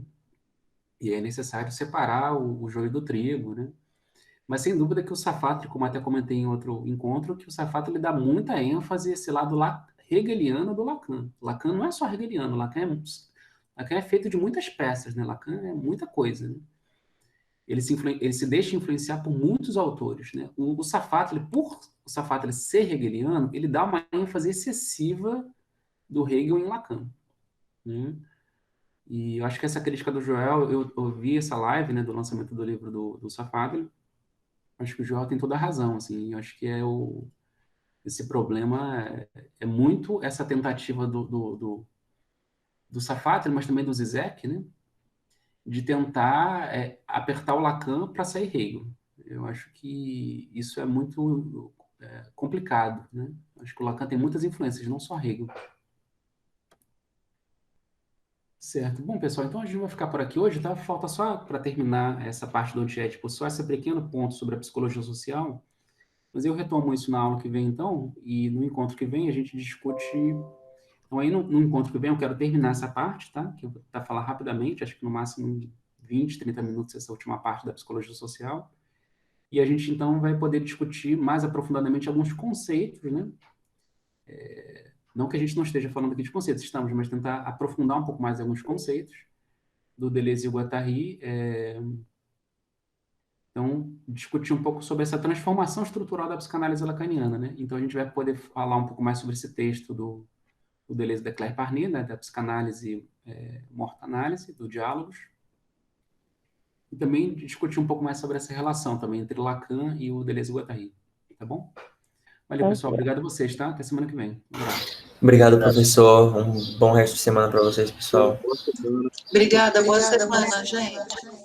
E é necessário separar o joio do trigo, né? Mas sem dúvida que o Safatli, como até comentei em outro encontro, que o Safatli dá muita ênfase a esse lado hegeliano do Lacan. Lacan não é só hegeliano, Lacan é feito de muitas peças, né? Lacan é muita coisa, né? Ele se deixa influenciar por muitos autores, né? O Safatli, por o Safatli ser hegeliano, ele dá uma ênfase excessiva do Hegel em Lacan, né? E eu acho que essa crítica do Joel, eu vi essa live, né, do lançamento do livro do Safatli, acho que o Joel tem toda a razão, assim, eu acho que esse problema é muito essa tentativa do Safatli, mas também do Zizek, né, de tentar apertar o Lacan para sair Hegel. Eu acho que isso é muito complicado, né? Acho que o Lacan tem muitas influências, não só Hegel. Certo. Bom, pessoal, então a gente vai ficar por aqui hoje, tá? Falta só, para terminar essa parte do antiético, só esse pequeno ponto sobre a psicologia social, mas eu retomo isso na aula que vem, então, e no encontro que vem a gente discute. Então, aí no encontro que vem eu quero terminar essa parte, tá? Que eu vou tentar falar rapidamente, acho que no máximo 20, 30 minutos essa última parte da psicologia social. E a gente, então, vai poder discutir mais aprofundadamente alguns conceitos, né? Não que a gente não esteja falando aqui de conceitos, estamos, mas tentar aprofundar um pouco mais alguns conceitos do Deleuze e Guattari. Então, discutir um pouco sobre essa transformação estrutural da psicanálise lacaniana, né? Então, a gente vai poder falar um pouco mais sobre esse texto do Deleuze de Claire-Parny, né? Da psicanálise morta-análise, do Diálogos. E também discutir um pouco mais sobre essa relação também entre Lacan e o Deleuze e Guattari. Tá bom? Valeu, pessoal. Obrigado a vocês, tá? Até semana que vem. Um abraço.
Obrigado, professor. Um bom resto de semana para vocês, pessoal.
Boa semana.
Obrigada, boa semana, gente.